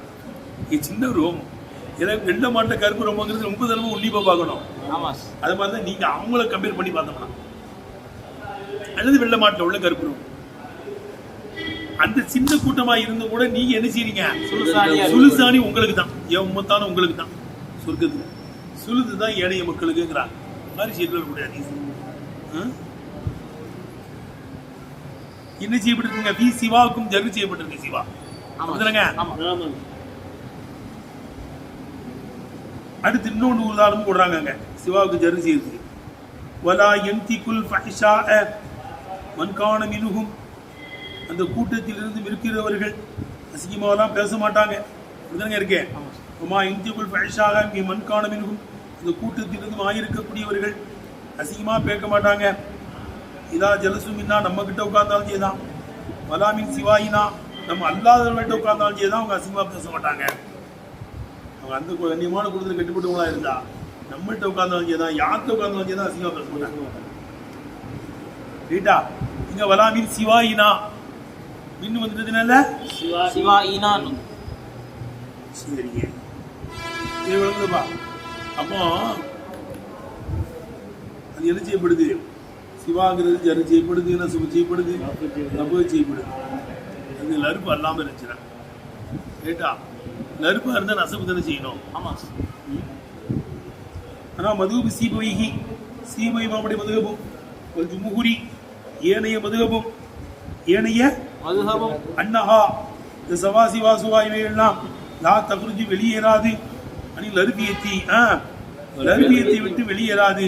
இது சின்ன ரோமம். எனக்கு வெள்ள மாட்டில் கருப்பு ரோமங்கிறது 30 தடவை உன்னிப்பா பார்க்கணும். அது மாதிரி தான் நீங்க அவங்கள கம்பேர் பண்ணி பார்த்தோம்னா அல்லது வெள்ள மாட்டில் உள்ள கருப்பு ரோமம் அந்த சின்ன கூட்டமா இருந்து கூட நீங்க என்ன செய்றீங்க, சுலுசாணி உங்களுக்கு தான், என் உம்மத்தான உங்களுக்கு தான். சொர்க்கத்துல சுலுது தான் ஏனைய மக்களுக்குங்கிறாங்க. மாதிரி செய்யக்கூடாது. என்ன செய்யப்பட்டிருக்குங்க, வி சிவாவுக்கும் ஜர்ரு செய்யப்பட்டிருக்கு. சிவா அப்படிதானங்க? அடுத்து இன்னொன்று உதாரணம் போடுறாங்க சிவாவுக்கு ஜர்ரு செய்யுது. வலா யன்திகுல் ஃபஹ்ஷாஅ மன் கான மின்ஹும் அந்த கூட்டத்திலிருந்து இருக்கிறவர்கள் அசிங்கமாவெல்லாம் பேச மாட்டாங்க. அப்படிதானங்க இருக்கேன். உமா யன்திகுல் ஃபஹ்ஷாஅ மன் கான மின்ஹும் அந்த கூட்டத்திலிருந்து ஆயிருக்கக்கூடியவர்கள் அசிங்கமாக பேச மாட்டாங்க. இதா ஜலசுமின்னா நம்ம கிட்ட உட்கார்ந்தாலும் செய்தான், வலாமின் சிவாயினா நம்ம அல்லாதவர்கள்ட்ட உட்கார்ந்தாலும் செய்தான் அவங்க அசிங்கமாக பேச மாட்டாங்க. அவங்க அந்த கண்ணியமான கூட்டத்தில் கட்டுப்பட்டவங்களா இருந்தா நம்மகிட்ட உட்கார்ந்தாலும் செய்தான், யார்கிட்ட உட்கார்ந்தாலும் செய்தான் அசிங்கமாக பேச மாட்டாங்க. ரைட்டா? இங்க வலாமின் சிவாயினா மின்னு வந்துட்டதுனால சிவாயினா சரிங்க இது விளங்குதுப்பா. அப்போ அது என்ன செய்யப்படுது, சிவாங்கிறது ஜரு செய்யப்படுது, நசுபு செய்யப்படுது, நபு செய்யப்படுது. அது எல்லாருக்கும் அல்லாமல் இருந்துச்சுன்னா ரைட்டா? லருப்பா இருந்தா நசபு தானே செய்யணும். ஆமா ஆனா மதுஹபு சீபவைஹி, சீப இமாமுடைய மதுஹபும் வல் ஜும்ஹூரி, ஏனைய மதுஹபும் ஏனைய மதுஹபும் அன்னஹா, இந்த சவாசி வாசுவா இவையெல்லாம் லா தகுருஜி வெளியேறாது, அனி லருபியத்தி, லருபியத்தை விட்டு வெளியேறாது,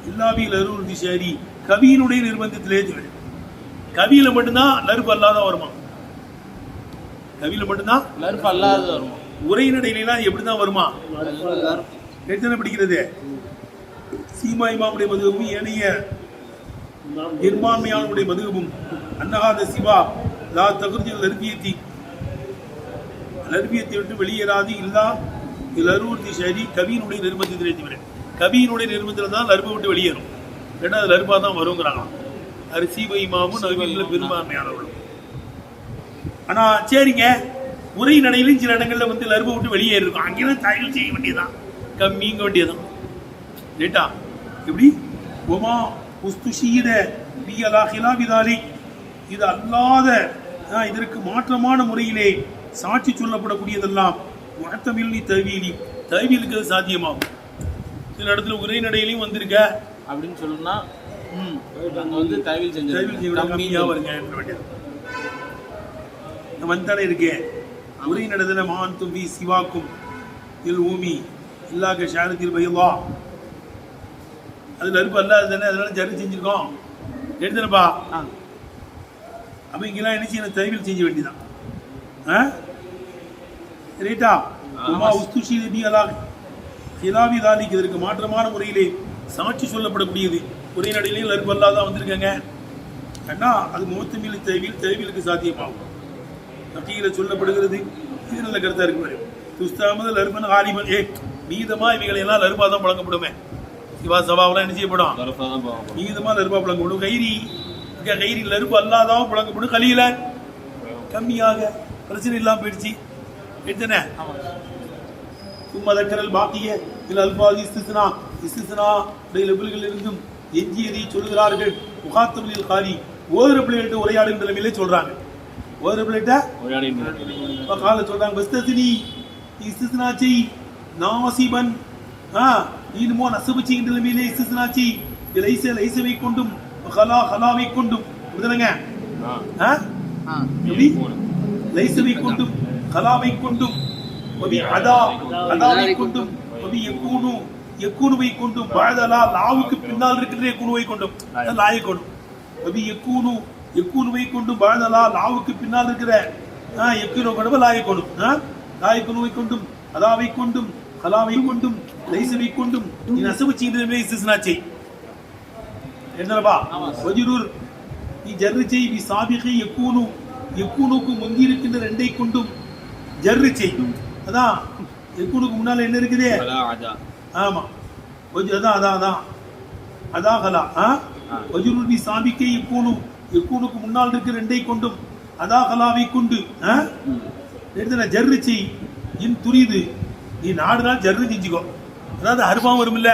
இல்லாபி லருர் திஷாரி, கவியினுடைய நிர்பந்தத்திலே தவிர. கவியில மட்டும்தான் லருப்பு அல்லாத வருமா? கவியில மட்டும்தான் லருப்பு அல்லாத வருமா? உரைநடையிலாம் எப்படிதான் வருமா? எத்தனை படிக்கிறது? சீமா இமாமுடைய மதுகமும் ஏனைய நிர்மாண்மையானுடைய மதுகமும் அன்னஹாத சிவா லா தகுர்ஜில் லர்பியத்தி, லர்பியத்தை விட்டு வெளியேறாது, இல்லா லரூர்தி ஷரி, கவியினுடைய நிர்பந்தத்திலே தவிர. கவியினுடைய நிர்பந்தத்தில் தான் லருப்பை விட்டு வெளியேறும். ஏன்னா அது லருப்பா தான் வருங்கிறாங்களாம். அது சீப இமாமும் நவீனில் பெரும்பான்மையானவர்களும். ஆனா சரிங்க, உரை நடையிலும் சில இடங்கள்ல வந்து லருப்பை விட்டு வெளியே இருக்கும். அங்கேயும் தாய்கள் செய்ய வேண்டியதுதான், கம்மிங்க வேண்டியதுதான். ரைட்டா? எப்படி ஒமா உஸ்துஷீத பியலா ஹிலாபிதாலி, இது அல்லாத இதற்கு மாற்றமான முறையிலே சாட்சி சொல்லப்படக்கூடியதெல்லாம் முஹத்தமில்லி தவியலி, தவியலுக்கு அது சாத்தியமாகும். சில இடத்துல உரைநடையிலையும் வந்திருக்க அப்படின்னு சொல்லணும்னா அங்க வந்து தவியல் செய்ய கம்மியா வருங்க வேண்டியது. வந்தானே இருக்கேன் உரை நடந்தன மான் தும்பி சிவாக்கும் இல் ஊமி இல்லாக்க ஷாரத்தில் பையவா, அது நறுப்பு அல்லாது தானே, அதனால ஜரி செஞ்சிருக்கோம் எடுத்துனப்பா. அப்ப இங்கெல்லாம் என்ன செய்யணும்? தவியல் செஞ்ச வேண்டியதான். ரைட்டா? உஸ்துஷி ஹிலாவி தாலிக்கு இதற்கு மாற்றமான முறையிலே சாட்சி சொல்லப்படக்கூடியது உரை நடையிலையும் லருப்பு அல்லாதான் வந்திருக்காங்க. ஏன்னா அது முகத்தமிழ் தவியல், தவியலுக்கு சாத்தியமாகும். நக்கீல சொல்லப்படுகிறது. இது நல்ல கருத்தா இருக்கு. துஸ்தாமது லருபன் ஆலிபன், மீதமா இவைகளை எல்லாம் லருபா தான் பழங்கப்படுமே. சிவா சபாவெல்லாம் என்ன செய்யப்படும்? மீதமா லருபா பழங்கப்படும். கைரி லருபு அல்லாதான் பழங்கப்படும். கலியில கம்மியாக பிரச்சனை இல்லாம போயிடுச்சு. எடுத்தனே சும்மதக்கரல் பாக்கிய இல் அல்பாதி இஸ்திஸ்னா, இஸ்திஸ்னா லெவல்கள் இருந்தும் எஞ்சியதை சொல்கிறார்கள். முகாத்தமிழில் காலி, ஓதுற பிள்ளைகள்கிட்ட உரையாடுகின்ற நிலையிலே சொல்றாங்க. ஓதுற பிள்ளைகிட்ட கால சொல்றாங்க. பஸ்தசினி இஸ்திஸ்னாச்சி நாசிபன், நீனுமோ நசபு செய்கின்ற நிலையிலே இஸ்திஸ்னாச்சி லைசவை கொண்டும் ஹலாவை கொண்டும் விடுதலைங்க. எப்படி லைசவை கொண்டும் ஹலாவை கொண்டும் அதாவை கொண்டும் எக்கூனுவை கொண்டும் பாழலா லாவுக்கு பின்னால் இருக்கிற எக்கூனுவை கொண்டும் லாயை கொண்டும் எக்கூனுவை கொண்டும் பாழலா லாவுக்கு பின்னால் இருக்கிற எக்கூனு கொண்டும் லாயை கொண்டும் லாயக்குனுவை கொண்டும் அதாவை கொண்டும் ஹலாவை கொண்டும் லைசவை கொண்டும் நீ நசபு செய்கிற இஸ்திஸ்னாச்சை என்னப்பா வஜ்ரூர் நீ ஜர்ரு செய் பி சாபிகை எக்கூனுக்கு முந்தி இருக்கின்ற ரெண்டை கொண்டும் ஜர்ரு செய். அதான் எக்கூனுக்கு முன்னால என்ன இருக்குது? ஆமா அதான் ஹலா. வஜ்ரூர் பி சாபிகை எக்கூனுக்கு முன்னால் இருக்கிற ரெண்டை கொண்டும் அதா ஹலாவை கொண்டு ஜர்ரு செய். இன் துரிது, நீ நாடு நாள் ஜர்ரு செஞ்சுக்கோ. அதாவது அருபாவும் வரும் இல்ல,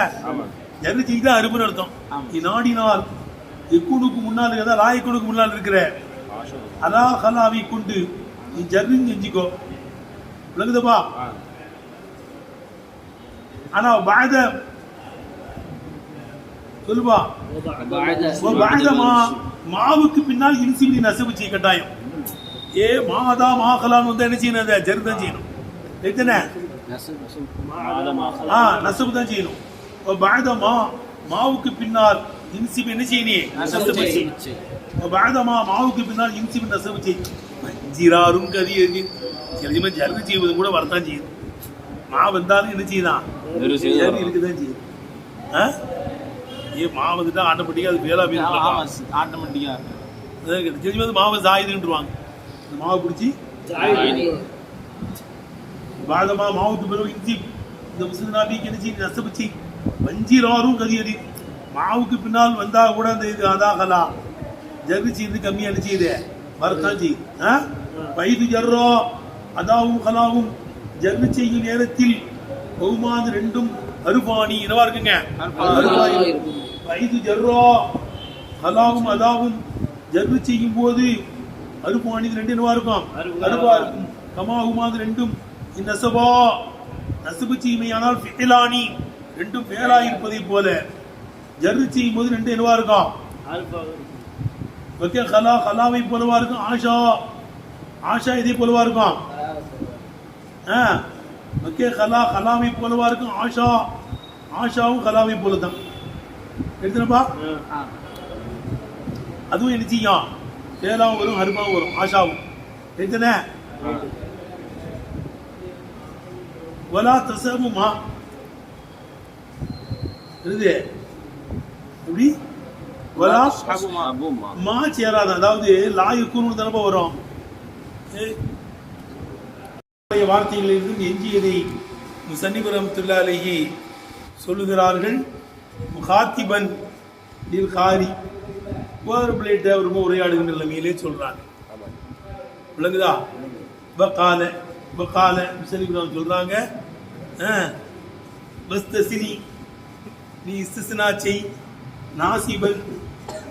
ஜர்ரு செஞ்சுதான் அருபுன்னு அர்த்தம். நீ நாடினால் எக்கூனுக்கு முன்னால் இருக்கிற ராயக்கூனுக்கு முன்னால் இருக்கிற அதா ஹலாவை கொண்டு நீ ஜர்ரு செஞ்சுக்கோ. விளங்குதப்பா? ஆனா பாத சொல்லுவா மாவுக்கு பின்னால் இன்சிபி நசபு செய்ய கட்டாயம். மாதா மாகலான்னு வந்து என்ன செய்யணும்? ஜர்ரு தான் செய்யணும். எத்தனை நசபு தான் செய்யணும். பாதமா மாவுக்கு பின்னால் இன்சிபி என்ன செய்யணும்? பாதமா மாவுக்கு பின்னால் இன்சிபி நசபு செய்யும். ஜிராரும் கதியது சில ஜர்ரு செய்வது கூட வரத்தான் செய்யுது. மா வந்தாலும் என்ன செய்யுதான்? இருக்குதான் செய்யுது. மாவு வந்துட்டா ஆட்டோமேட்டிக்கா அது வேலா ஆட்டோமேட்டிக்கா தெரிஞ்சு மாவு சாயுதுன்றுவாங்க. மாவு பிடிச்சி பாதமா மாவுக்கு பிறகு இஞ்சி இந்த முஸ்லிம் நாபிக்கு என்ன செய்ய நசபு செய். வஞ்சிராரும் கதியது மாவுக்கு பின்னால் வந்தா கூட அந்த இது அதாகலா ஜர்ரு செய்து கம்மியா என்ன செய்யுது? வரத்தான் செய்யுது. வயது ஜர்ரோ அதாவும் ஹலாவும் ஜர்ரு செய்யும் நேரத்தில் பகுமாது ரெண்டும் அருபாணி என்னவா இருக்குங்க? வயது ஜர்ரோ ஹலாவும் அதாவும் ஜர்ரு செய்யும் போது அருபாணி ரெண்டு என்னவா இருக்கும்? அருபா இருக்கும். கமாஹுமா அது ரெண்டும் நசபா நசபு செய்மையானால் ஃபிலானி ரெண்டும் ஃபேலா இருப்பதை போல ஜர்ரு செய்யும் போது ரெண்டு என்னவா இருக்கும் ஓகே கலா கலாவை போலவா இருக்கும் ஆஷா ஆஷா இதே போலவா இருக்கும் ஓகே கலா கலாவை போலவா இருக்கும் ஆஷா ஆஷாவும் கலாவை போல தான் எடுத்துனப்பா அதுவும் என்ன செய்யும் ஃபேலாவும் வரும் ஹர்பாவும் வரும் ஆஷாவும் எடுத்துன வலா தசபுமா இது எப்படி வலா மா சேராது அதாவது லாயுக்குன்னு தானப்பா வரும் வார்த்தைகளிலிருந்து எஞ்சியதை முசன்னிப் ரஹ்மத்துல்லாஹி அலைஹி சொல்லுகிறார்கள் முகாத்திபன் லில் காரி ஒரு பிளேட்டை ரொம்ப உரையாடுகின்ற நிலைமையிலே சொல்றாங்க விளங்குதா பகால பகால முசன்னிப் ரஹ்மத்துல்லாஹி சொல்றாங்க பஸ்தசினி நீ இஸ்திஸ்னா செய் நாசிபன்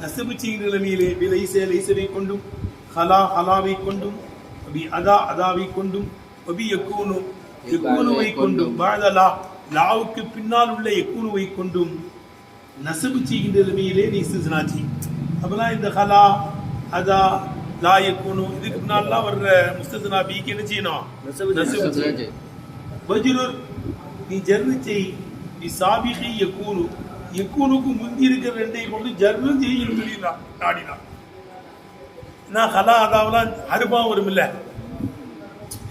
நசபு செய்கின்ற நிலைமையிலே லைஸ லைஸவை கொண்டும் ஹலா ஹலாவை கொண்டும் அபி அதா அதாவை கொண்டும் அபி யக்கூனு யக்கூனுவை கொண்டும் பாதலா லாவுக்கு பின்னால் உள்ள யக்கூனுவை கொண்டும் நசபு செய்கின்ற நிலைமையிலே நீ இஸ்திஸ்னா செய். அப்பதான் இந்த ஹலா அதா லா யக்கூனு இதுக்கு பின்னால்லாம் வர்ற முஸ்தஸ்னா பிக்கு என்ன செய்யணும் நசபு செய். வஜ்ருர் நீ ஜர்ரு செய் நீ சாபிகி யக்கூனு யக்கூனுக்கு முந்தி இருக்கிற ரெண்டை கொண்டு ஜர்ரும் செய்யணும் சொல்லிடலாம் நாடினா நான் ஹலா அதாவெல்லாம் அருபாவும் வரும் இல்ல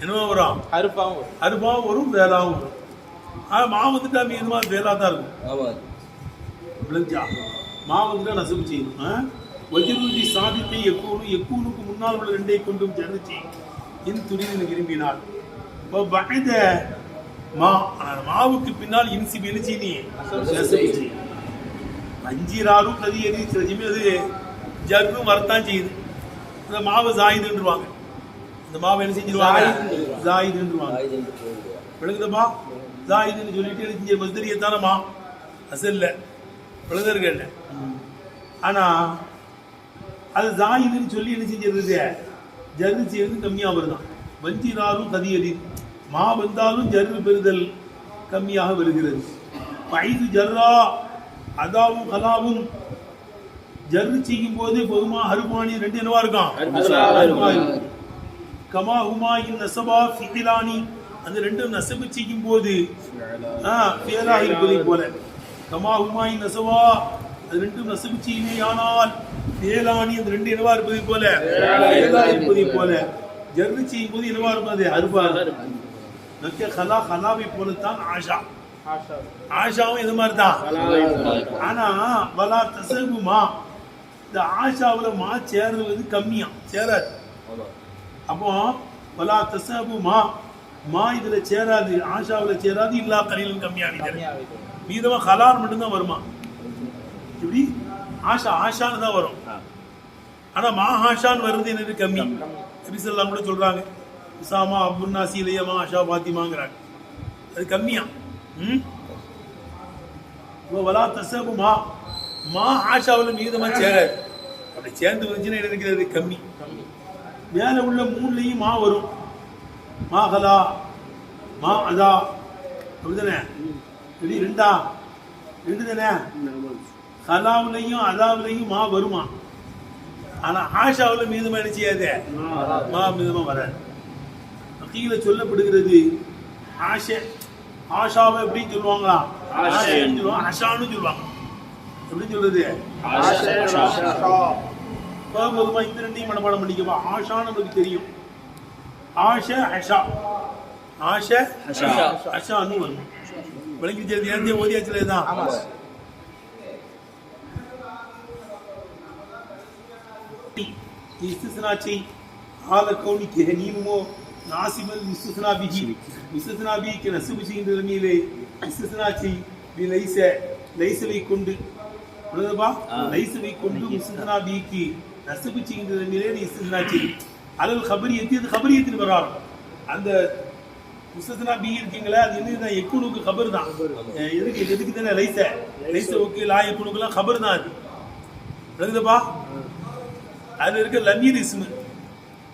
என்னவா வரும் அருபாவும் வரும் வேலாவும் வரும் ஆனா மா வந்துட்டா மீதுமா வேலா தான் இருக்கும் விளஞ்சா மா வந்துட்டா நசபு செய்யணும் வஜ்ருதி சாபிகை யக்கூனு யக்கூனுக்கு முன்னால் உள்ள ரெண்டை கொண்டும் ஜர்ரு செய்யும் இன் துரிது விரும்பினாள் மாவுக்கு பின்னால் இன்சிபி எழுச்சி அஞ்சிராரும் கதியறி சில அது ஜர்ரும் வரத்தான் செய்யுது இந்த மாவை ஜாயிதுன்றுவாங்க இந்த மாவை என்ன செஞ்சிருவாங்க ஜாயிதுன்றுவாங்க விளங்குதப்பா ஜாயிதுன்னு சொல்லிட்டு என்ன செஞ்ச மஸ்தரியத்தான மா அசல்ல விளங்குதர்கள் ஆனா அது ஜாயிதுன்னு சொல்லி என்ன செஞ்சிருது ஜர்ரு செய்யறது கம்மியா வருதான் வஞ்சிராரும் கதியறி மா வந்தாலும் ஜர்ரு பெறுதல் கம்மியாக வருகிறது. பைது ஜர்ரா அதாவும் கலாவும் ஜர்ரு செய்யும் போது பொதுமா ஹருமானி ரெண்டு என்னவா இருக்கும் கமா ஹுமாயின் நசபா ஃபிலானி அந்த ரெண்டும் நசபு செய்யும் போது ஃபேலா இருப்பதை போல கமா ஹுமாயின் நசபா அது ரெண்டும் நசபு செய்யுமே ஆனால் ஃபேலானி அந்த ரெண்டு என்னவா இருப்பதை போல ஃபேலா இருப்பதை போல ஜர்ரு செய்யும் போது என்னவா இருப்பது அருபா கலா கலாவை போலத்தான் ஆஷா ஆஷாவும் இது மாதிரி தான் ஆனா வலா தசபுமா இந்த ஆஷாவுல மா சேருவது கம்மியா சேராது அப்போ வலா தசபுமா மா இதுல சேராது ஆஷாவுல சேராது இல்லா கலிலும் கம்மியாக மீதமா கலார் மட்டும்தான் வருமா இப்படி ஆஷா ஆஷான்னு தான் வரும் ஆனா மா ஆஷான்னு வருது என்னது கம்மி நபிசல்லாம் கூட சொல்றாங்க உசாமா அப்துன்னா சீலையமா ஆஷா பாத்திமாங்கிறாங்க அது கம்மியா வலா தசபுமா மா ஆஷாவில் மீதமா சேராது அப்படி சேர்ந்து வந்துச்சுன்னா இருக்கிறது கம்மி மேல உள்ள மூணுலையும் மா வரும் மா கலா மா அதா அப்படிதானே ரெண்டா ரெண்டு தானே கலாவுலையும் அதாவுலையும் மா வருமா ஆனா ஆஷாவில் மீதமா என்ன செய்யாது மா மீதமா வராது. கீழே சொல்லப்படுகிறது ஆஷாவை எப்படின்னு சொல்லுவாங்களா ஆஷான்னு சொல்லுவாங்க எப்படி சொல்றது பொதுவா இந்த ரெண்டையும் மனப்பாடம் பண்ணிக்கப்பா ஆஷான்னு நமக்கு தெரியும் ஆஷ ஹஷா ஆஷ ஹஷான்னு வரும் விளங்கி தெரிஞ்சு ஓதியாச்சுல தான் இஸ்திஸ்னாச்சி ஆல கௌனிக்கு நீமோ நாசிபல் இஸ்திஸ்னா பிஹி இஸ்திஸ்னா பிஹிக்கு நஸ்பு செய்கின்ற நிலைமையிலே இஸ்திஸ்னாச்சி பி லைஸ லைஸவை கொண்டு புரியுதுப்பா லைஸவை கொண்டு இஸ்திஸ்னா பிஹிக்கு நஸ்பு செய்கின்ற நிலையிலே இஸ்திஸ்னாச்சி அலல் கபரியத்தி அது கபரியத்தின் வராரு அந்த இஸ்திஸ்னா பிஹி இருக்கீங்களா அது என்ன யக்கூனுக்கு கபர் தான் எதுக்கு தானே லைஸவுக்கு லா யக்கூனுக்குலாம் கபர் தான் அது புரியுதுப்பா அதுல இருக்க லமீர் இஸ்மு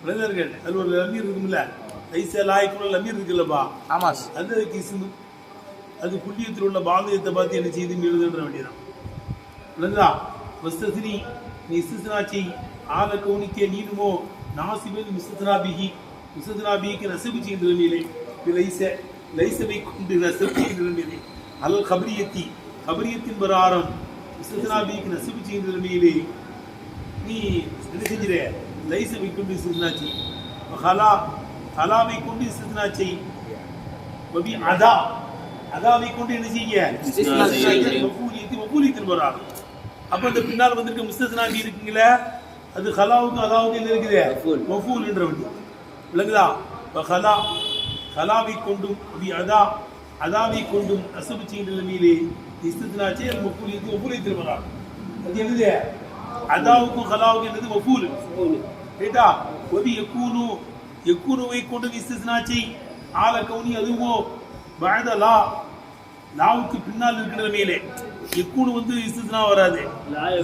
விளைஞர்கள் அது ஒரு லமீர் இருக்கும்ல லைச லாயக்குள்ள லமீர் இருக்குல்லப்பா, ஆமா அது அதுக்கு இஸ்மு. அது குல்லியத்தில் உள்ள பாதகத்தை பார்த்து என்ன செய்யுதுன்னு எழுதுன்ற வேண்டியதான். இல்லைங்களா? வஸ்தஸ்னி, நீ இஸ்திஸ்னா செய். ஆல கவுனிக்கே நீனுமோ நாசிபன் முஸ்தஸ்னாபிஹி, முஸ்தஸ்னாபிஹிக்கு நசபு செய்கின்ற நிலை. லைசவை கொண்டு நசபு செய்கின்ற நிலை. அல் கபரியத்தி, கபரியத்தின் பிரகாரம் முஸ்தஸ்னாபிஹிக்கு நசபு செய்கின்ற நிலையிலே நீ என்ன செஞ்சிட? லைசவை கொண்டு இஸ்திஸ்னா செய். ஹலா, ஹலாவை கொண்டு இஸ்திஸ்னா செய். வபி அதா, அதாவை கொண்டு என்ன செய்ய? வபூலியத்தின் பிரகாரம். அப்ப அந்த பின்னால் வந்திருக்க முஸ்தஸ்னாபி இருக்குங்களே, அது ஹலாவுக்கு அதாவுக்கு என்ன இருக்குது? மஃபூல் என்ற வண்டி. விளங்குதா? ஹலா, ஹலாவை கொண்டும் அதா, அதாவை கொண்டும் நசபு செய்கின்ற நிலையிலே இஸ்திஸ்னா செய். அது வபூலியத்தின் பிரகாரம். அது என்னது? அதாவுக்கும் ஹலாவுக்கும் என்னது? வபூல். ரைட்டா? வபி யக்கூனு, யக்கூனுவை கொண்டு இஸ்திஸ்னா செய். ஆல கவுனி, அதுவோ பஅத லா, லாவுக்கு பின்னால் இருக்கிற மேலே. யக்கூனு வந்து இஸ்திஸ்னா வராது,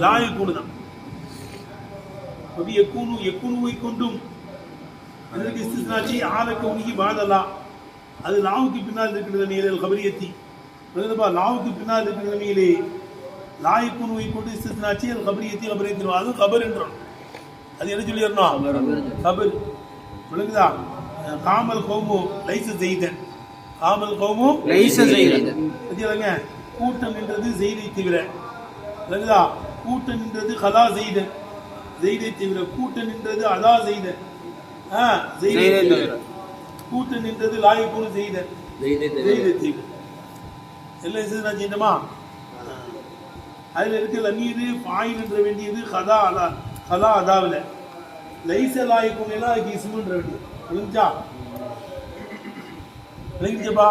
லா யக்கூனு தான். வபி யக்கூனு, யக்கூனுவை கொண்டும் அதற்கு இஸ்திஸ்னா செய். ஆல கவுனிக்கு பஅத லா, அது லாவுக்கு பின்னால் இருக்கிற மேலே. கபரியத்தி, லாவுக்கு பின்னால் இருக்கிற மேலே லா யக்கூனுவை கொண்டு இஸ்திஸ்னா செய். அது கபரியத்தி, கபரியத்தி அது கபர் என்றோம். அது என்ன சொல்லிடணும்? கபர். விளங்குதா? காமல் கௌமு லைஸ செய்தன், காமல் கௌமு லைஸ செய்தன். பத்தியாங்க, கூட்டம் என்றது செய்தை தவிர. விளங்குதா? கூட்டம் என்றது கலா செய்தன், செய்தை தவிர. கூட்டம் என்றது அதா செய்தன், செய்தை தவிர. கூட்டம் என்றது லாயக்கூனு செய்தன், செய்தை தவிர. எல்லாம் இஸ்திஸ்னா செய்யணுமா? அதுல இருக்க லமீரு ஃபாயில் என்ற வேண்டியது கதா அதா, கதா அதாவில். லைஸ லாயக்கூனு எல்லாம் அதுக்கு இஸ்முன்ற வேண்டியது. விளங்குச்சா? விளங்கிச்சப்பா?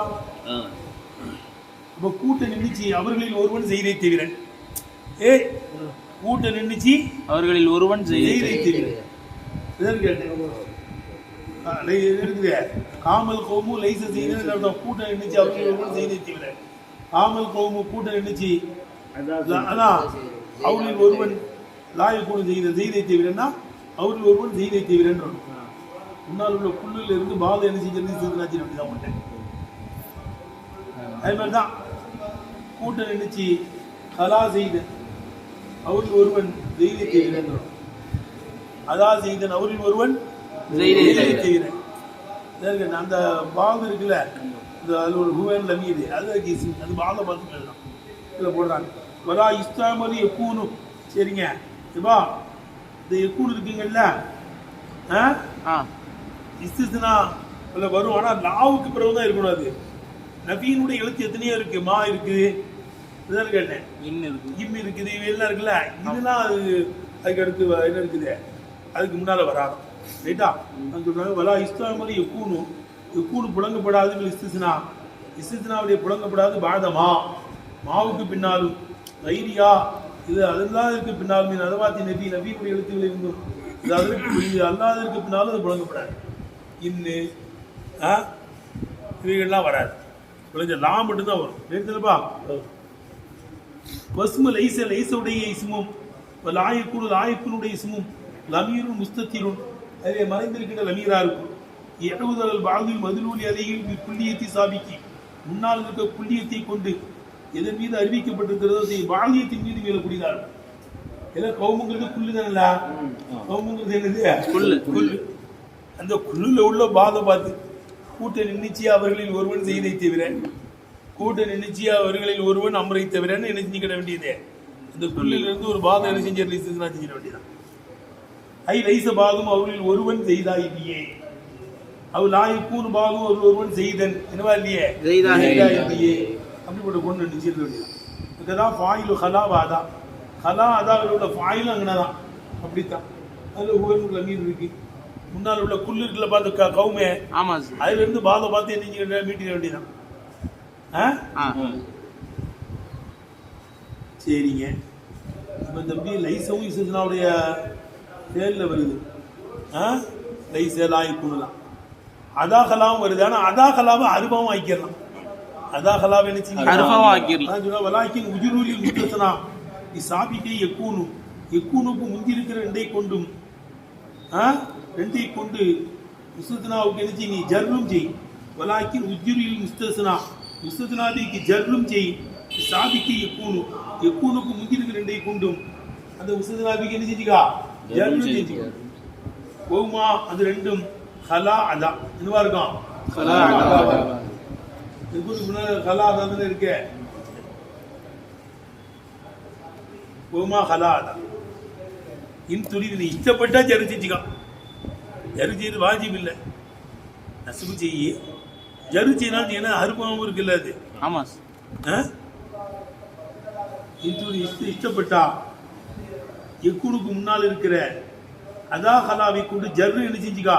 இப்ப கூட்டம் நின்றுச்சு, அவர்களில் ஒருவன் செய்தை தவிர. கூட்டம் நின்றுச்சு, அவர்களில் ஒருவன் செய்தை தவிர. இதான் கேட்டேன். இருக்குது காமல் கௌமு லைஸ செய்தன். கூட்டம் நின்றுச்சு, அவர்களில் ஒருவன் செய்தை தவிர. காமல் கௌமு கூட்டம் நின்றுச்சு, அதான் அவர்களில் ஒருவன் லாயக்கூனு செய்தை தவிரன்னா அவர்கள் ஒருவன் செய்தை தவிரன்ற. முன்னால் உள்ள புல்லில் இருந்து பாதை என்ன செஞ்சது? இஸ்திஸ்னாச்சி அப்படிதான் மாட்டேன். அது மாதிரிதான் கூட்டம் நினைச்சு கலா செய்தன், அவரில் ஒருவன் செய்தை தவிரன்ற. அதா செய்தன், அவரில் ஒருவன் செய்தை தவிர. அந்த பாகம் இருக்குல்ல, இந்த அதில் ஒரு ஹுவன் லமீது, அது அது பாதை பார்த்து தான் இதில் போடுறாங்க. வரா இஸ்லாமலி எக்கூனு. சரிங்க, இப்பா இந்த எக்கூனு இருக்குங்கல்ல, இஸ்திஸ்னா வரும். ஆனால் லாவுக்கு பிறகுதான் இருக்கணும். அது நபியினுடைய எழுத்து எத்தனையோ இருக்கு. மா இருக்குது, இதுதான் கேட்டேன். இம் இருக்குது, இவையெல்லாம் இருக்குல்ல. இதெல்லாம் அது அதுக்கு அடுத்து என்ன இருக்குது? அதுக்கு முன்னால வராது. ரைட்டா? சொல்றாங்க வலா இஸ்லாமலி எக்கூனு, எக்கூனு புழங்கப்படாது. இஸ்திஸ்னா, இஸ்திஸ்னாவுடைய புழங்கப்படாது. பாதமா, மாவுக்கு பின்னாலும். தைரியா, இது அதெல்லாம் இருக்கு பின்னாலும். அதவாத்தி நபி, நபியினுடைய எழுத்துக்கள் இருந்தும் இது அதற்கு அல்லாததற்கு பின்னாலும் அது புழங்கப்படாது. இன்னும் இவைகள்லாம் வராது. லா மட்டும்தான் வரும். நேரத்தில்ப்பா வஸ்மு லைச, லைசவுடைய இஸ்மும் லாயக்குனு, லாயக்குனுடைய இஸ்மும் லமீருன் முஸ்தத்திருன், அதிலே மறைந்திருக்கின்ற லமீரா இருக்கும். எழுதல் பாகில் மதுலூலி அதையில் புள்ளியத்தை சாபிக்கி, முன்னால் இருக்க புள்ளியத்தை கொண்டு எதன் மீது அறிவிக்கப்பட்டிருக்கிறதோ அதை பாகியத்தின் மீது மேலக்கூடியதா இருக்கும். ஏன்னா கௌமுங்கிறது புல்லு தானல்ல, கௌமுங்கிறது என்னது? புல்லு. அந்த குழுல உள்ள பாதை பார்த்து கூட்டம் நின்றுச்சு, அவர்களில் ஒருவன் செய்தை தவிர. கூட்டம் நின்றுச்சு, அவர்களில் ஒருவன் அமரை தவிரன்னு என்ன செஞ்சுக்கிட வேண்டியது? அந்த குள்ளிலிருந்து ஒரு பாதம் என்ன செஞ்சிட வேண்டியதான். ஐ லைச பாகம் அவர்களில் ஒருவன் செய்தா இல்லையே, அவள் லாயக்கூன் பாகம் அவர்கள் ஒருவன் செய்தன் என்னவா இல்லையே, இல்லையே அப்படிப்பட்ட கொண்டு நினைச்சு வேண்டியதான். இதுதான் ஃபாயிலு ஹலா வாதா. ஹலா அதாவில் உள்ள ஃபாயிலும் அங்கனதான். அப்படித்தான் அதுல ஒவ்வொரு நீர் இருக்கு. முன்னால் உள்ள குள்ளு இருக்குல்ல பார்த்து கவுமே, அதுல இருந்து பாதை பார்த்து என்ன மீட்டிக்க வேண்டியதான். சரிங்க. இப்ப தம்பி லைசவும் இசுனாவுடைய பேர்ல வருது. லைச லாய்க்குலாம் அதாகலாம் வருது. ஆனா அதாகலாவை அருபாவும் ஆக்கிடலாம். அதாகலாவை என்ன வலாக்கின் உஜுரூரில் முத்தசனா சாபிக்கை எக்கூனுக்கு முந்தி இருக்கிற ரெண்டை கொண்டும் ரெண்டை கொண்டு முஸ்தத்னாவுக்கு என்ன செய், நீ ஜர்ரும் செய். வலாக்கின் உஜ்ரில் முஸ்தஸ்னா, முஸ்தத்னாதிக்கு ஜர்ரும் செய். சாதிக்கு யக்கூனு, யக்கூனுக்கு முந்திருக்கு ரெண்டை கொண்டும் அந்த முஸ்தத்னாதிக்கு என்ன செஞ்சுக்கா, ஜர்ரும் செஞ்சுக்கா. ஓமா அது ரெண்டும் ஹலா அதா என்னவா இருக்கும், ஹலா அதா. இதுக்கு முன்னாடி ஹலா அதான் இருக்க. ஓமா ஹலா அதா இன் துரிது, நீ இஷ்டப்பட்டா ஜரு செஞ்சுக்கா. ஜரு செய்து வாஜிப் இல்லை, நசுபு செய்யி. ஜரு செய்யலாம் ஏன்னா அருப்பாவும் இருக்குல்ல அது. ஆமா இஷ்டப்பட்டா எக்குனுக்கு முன்னால் இருக்கிற அதா ஹலாவை கொண்டு ஜர்ரு என்ன செஞ்சுக்கா,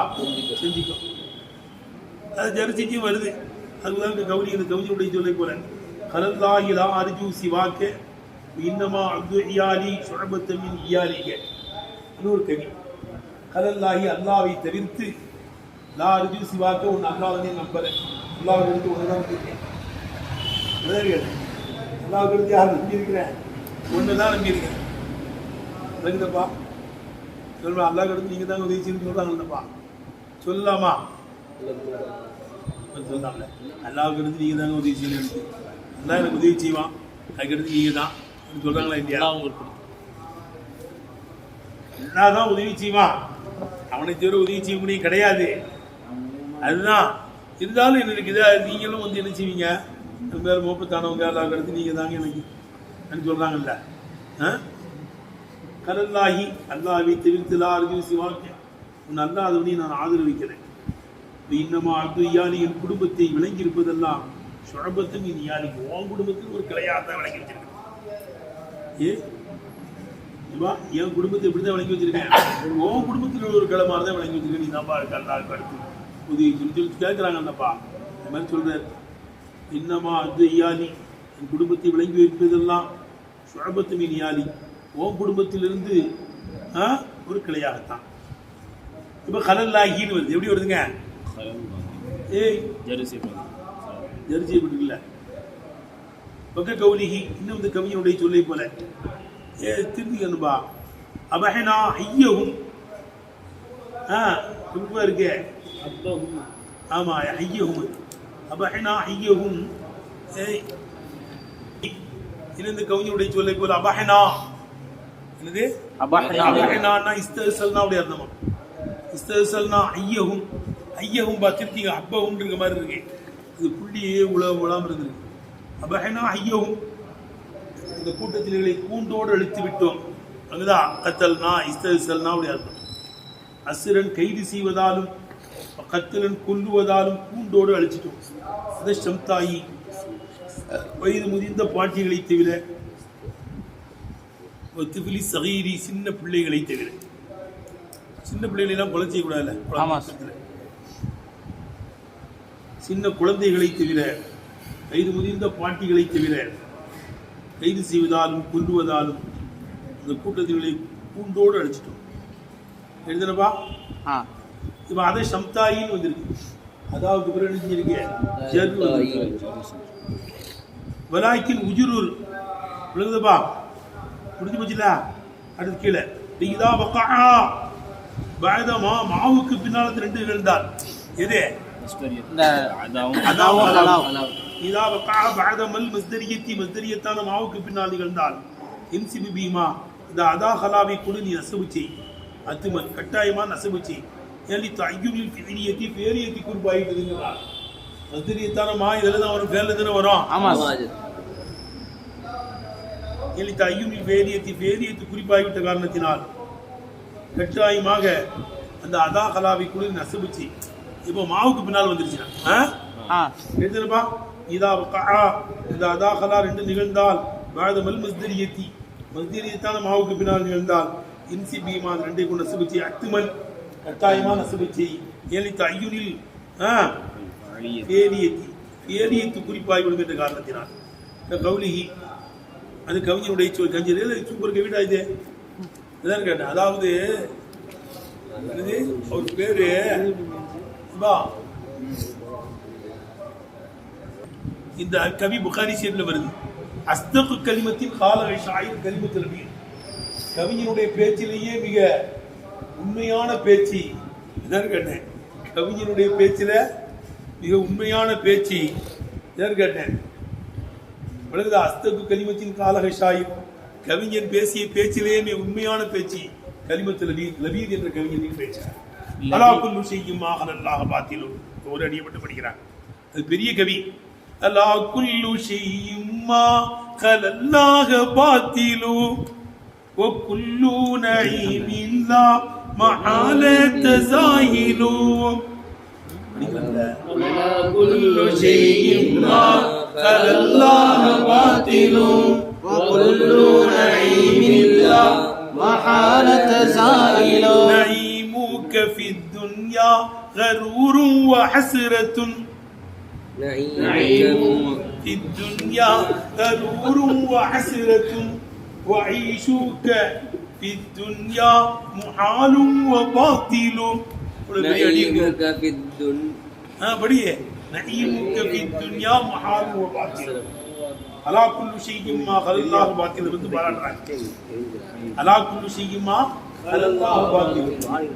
செஞ்சுக்கோ. அது ஜரு செஞ்சும் வருது. அதுதான் கவுனி, இந்த கவுனியுடைய சொல்லை போல கலல்லாஹிலா அர்ஜு சிவாக்க இன்னமா அப்து இயாலி சுஅபத்தமின் இயாலிக. இன்னொரு கவி, கலல்லாஹி அல்லாவை தவிர்த்து லா அர்ஜு சிவாக்க உன் அல்லாஹ்வை நம்புறேன். அல்லாஹ்வை எடுத்து ஒன்றுதான் இருக்கேன். அல்லாஹ்வை எடுத்து யார் நம்பி இருக்கிறேன், ஒன்றுதான் நம்பி இருக்கிறேன். விளங்குதப்பா? சொல்லுவா, அல்லாஹ் எடுத்து நீங்க தான் உதவி செய்யணும்னு சொல்றாங்கப்பா. சொல்லலாமா? சொல்லாமல அல்லாஹ்வுக்கு எடுத்து நீங்க தாங்க உதவி செய்யணும், அல்லாஹ் எனக்கு உதவி செய்வான், அதுக்கு எடுத்து நீங்க தான் சொல்றாங்களா இல்லையா? அல்லாஹ் தான் உதவி செய்வான், அவனை தவிர உதவி செய்ய முடியும் கிடையாது. அதுதான் இருந்தாலும் என்ன இருக்குது, நீங்களும் வந்து என்ன செய்வீங்க, வேறு மோப்பத்தானவங்க அல்லாஹ் எடுத்து நீங்க தாங்க எனக்கு சொல்றாங்கல்ல. கலல்லாஹி அல்லாஹ்வை தவிர்த்து லா அர்ஜு சிவாக்க உன் அல்லாஹ்வை நான் ஆதரவிக்கிறேன். இன்னமா அப்து இயாலி, என் குடும்பத்தை விளங்கி இருப்பதெல்லாம் சுஅபத்தும் இன் இயாலிக்கு, உன் குடும்பத்தில் ஒரு கிளையாத்தான் விளங்கி வச்சிருக்கேன். என் குடும்பத்தை இப்படிதான் விளங்கி வச்சிருக்கேன், உன் குடும்பத்தில் ஒரு கிளை மாதிரி தான் விளங்கி வச்சிருக்கேன். நீ தான்ப்பா இருக்கு அல்லாஹ்வுக்கு அடுத்து உதவி சொல்லி கேட்கிறாங்க அந்தப்பா. அந்த மாதிரி சொல்றாரு, இன்னமா அப்து இயாலி, என் குடும்பத்தை விளங்கி வைப்பதெல்லாம் சுஅபத்தும் இன் இயாலி, உன் குடும்பத்திலிருந்து ஒரு கிளையாகத்தான். இப்ப கலல்லாஹின்னு வருது, எப்படி வருதுங்க? ஜரு செய்யப்பட்டிருக்கல. பக்க கவுலிஹி, இன்னும் இந்த கவிஞனுடைய சொல்லை போல திருந்திக்கணும்பா. அபஹனா ஐயவும் இருக்கே, ஆமா ஐயவும் அபஹனா ஐயவும். இன்னும் இந்த கவிஞனுடைய சொல்லை போல அபஹனா என்னது, அபஹனா இஸ்தஸல்னா அப்படி அர்த்தமா. இஸ்தஸல்னா ஐயவும், ஐயவும் பார்த்துருக்கீங்க, அப்பவும் இருக்க மாதிரி இருக்கு, அது புள்ளியே உழாம இருந்திருக்கு. அபஹனா ஐயவும், இந்த கூட்டத்திலே கூண்டோடு அழித்து விட்டோம். அங்குதான் கத்தல்னா இஸ்தஸல்னா அப்படி அர்த்தம். அசுரன் கைது செய்வதாலும் கத்தலன் கொல்லுவதாலும் கூண்டோடு அழிச்சிட்டோம். அதை சம்தாயி, வயது முதிர்ந்த பாட்டிகளை தவிர, திபிலி சகீரி, சின்ன பிள்ளைகளை தவிர. சின்ன பிள்ளைகளை எல்லாம் கொலை செய்யக்கூடாதுல்ல, சின்ன குழந்தைகளை தவிர, வயது முதிர்ந்த பாட்டிகளை தவிர கைது செய்வதாலும் கொல்லுவதாலும் அந்த கூட்டத்திலே கூண்டோடு அழிச்சிட்டோம். எழுதுனப்பா? இப்ப அதை சம்தாயின்னு வந்திருக்கு. அதாவது பிறகு வலாக்கின் உஜுருர் விழுகுதுப்பா, முடிஞ்சு போச்சுல. அடுத்து கீழே இதா வகா பாயதமா, மாவுக்கு பின்னால் ரெண்டு நிகழ்ந்தால் எது? இதா வகா பாயதமல் மஸ்தரியத்தி, மஸ்தரியத்தான மாவுக்கு பின்னால் நிகழ்ந்தால் இன்சிபி பீமா, இந்த அதா ஹலாவை கொண்டு நீ நசபு செய். அத்துமன் கட்டாயமா நசபு செய். ஏன் ஐயுமில் ஃபிலியத்தி, பேரியத்தி குறிப்பாயிட்டுங்கிறார். மஸ்தரியத்தான மா இதெல்லாம் தான் வரும், பேர்ல தானே வரும். ஐயுமில் பேரியத்தி, பேரியத்து குறிப்பாகிவிட்ட காரணத்தினால் கட்டாயமாக அந்த அதா ஹலாவை கொண்டு நசபு செய். இப்போ மாவுக்கு பின்னால் வந்துருச்சுன்னா எழுதுனப்பா, இதா வகா இந்த அதா ஹலா ரெண்டு நிகழ்ந்தால் பாயதமல் மஸ்தரியத்தி, மஸ்தரியத்தான மாவுக்கு பின்னால் நிகழ்ந்தால் இன்சி பீமா ரெண்டை கொண்டு நசபு செய். அத்துமன் கட்டாயமா நசபு செய். ஏலித்த ஐயுனில் பேரியத்து குறிப்பாகிவிடும் என்ற காரணத்தினால். கவுலிஹி, அது கவிஞனுடைய சொல். கஞ்சி சூப்பர் கவிடா இது, இதான் கேட்டேன். அதாவது அவர் பேரு இந்த கவி புகாரி ஷெரீஃப்ல வருது. அஸ்தகு கலிமத்தின் கால ஷாயிர் கலிமத்து நபி, கவிஞனுடைய பேச்சிலேயே மிக உண்மையான பேச்சு இதான் கேட்டேன். கவிஞனுடைய பேச்சில் மிக உண்மையான பேச்சு யார் கேட்டேன்? விளங்குதா? அஸ்தகு கலிமத்தின் காலக ஷாயிர், கவிஞன் பேசிய பேச்சிலேயே மிக உண்மையான பேச்சு கலிமத்து லபீத் என்ற கவிஞனின் பேச்சு. அலா குல்லு ஷைஇன் மா ஹலல்லாஹு பாத்திலும், ஒரு அடியை மட்டும் படிக்கிறான். அது பெரிய கவி. அலா குல்லு ஷைஇன் மா ஹலல்லாஹு பாத்திலும் வ குல்லு நஈமின் லா மஹாலத ஜாஹிலும். குல்லு ஷைஇன் மா ஹலல்லாஹு பாத்திலும் வ குல்லு நஈமின் லா மஹாலத ஜாஹிலும். نعيمك في الدنيا غرور وحسرة. نعيمك في الدنيا غرور وحسرة وعيشك في الدنيا محال وباطل. نعيمك في الدنيا बढ़िए. نعيمك في الدنيا محال وباطل. அலா குல்லு ஷைஇன் மா ஹலல்லாஹு பாத்தில் வந்து பாராட்டுறாங்க. அலா குல்லு ஷைஇன் மா ஹலல்லாஹு பாத்தில்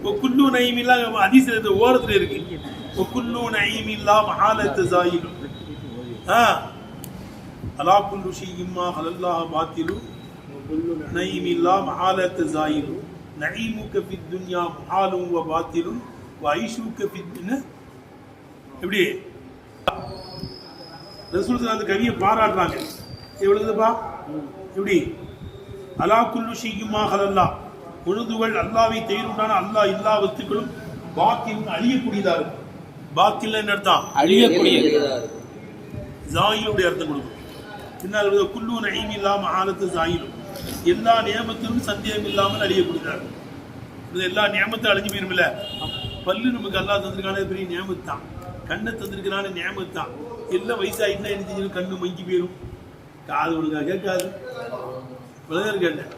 வ குல்லு நஈமில்லா ஹதீஸ்ல ஓரத்துல இருக்கு. வ குல்லு நஈமில்லா மஹாலத ஜாயில். அலா குல்லு ஷைஇன் மா ஹலல்லாஹு பாத்தில் வ குல்லு நஈமில்லா மஹாலத ஜாயில். நஈமுக ஃபித் துன்யா முஹாலும் வ பாத்திலும் வ ஐஷுக ஃபித் துன்யா. எப்படி ரசூல் அந்த கவியை பாராட்டுறாங்க. எவ்வளவுப்பா? எப்படி? அலா குல்லு ஷைஇன் மா ஹலல்லாஹ், பொழுதுகள் அல்லாஹ்வை தவிர்த்தான அல்லாஹ் எல்லா வஸ்துக்களும் பாத்தில் அழியக்கூடியதா இருக்கும். பாத்தில் என்ன அர்த்தம்? அழியக்கூடியது. ஜாயிலுடைய அர்த்தம் கொடுக்கும். பின்னால் குல்லு நஈம் இல்லாம ஆலத்து ஜாயிலும், எல்லா நியமத்திலும் சந்தேகம் இல்லாமல் அழியக்கூடியதா இருக்கும். எல்லா நியமத்தும் அழிஞ்சு போயிருமில்ல. பல்லு நமக்கு அல்லாஹ் தந்திருக்கான பெரிய நியமத்து தான். கண்ணை தந்திருக்கிறான நியமத்து தான். எல்லாம் வயசாகிட்டுனா என்ன செஞ்சிடும்? கண்ணு மங்கி போயிடும், காது ஒழுங்கா கேட்காது. பிரதர் கேட்டேன்.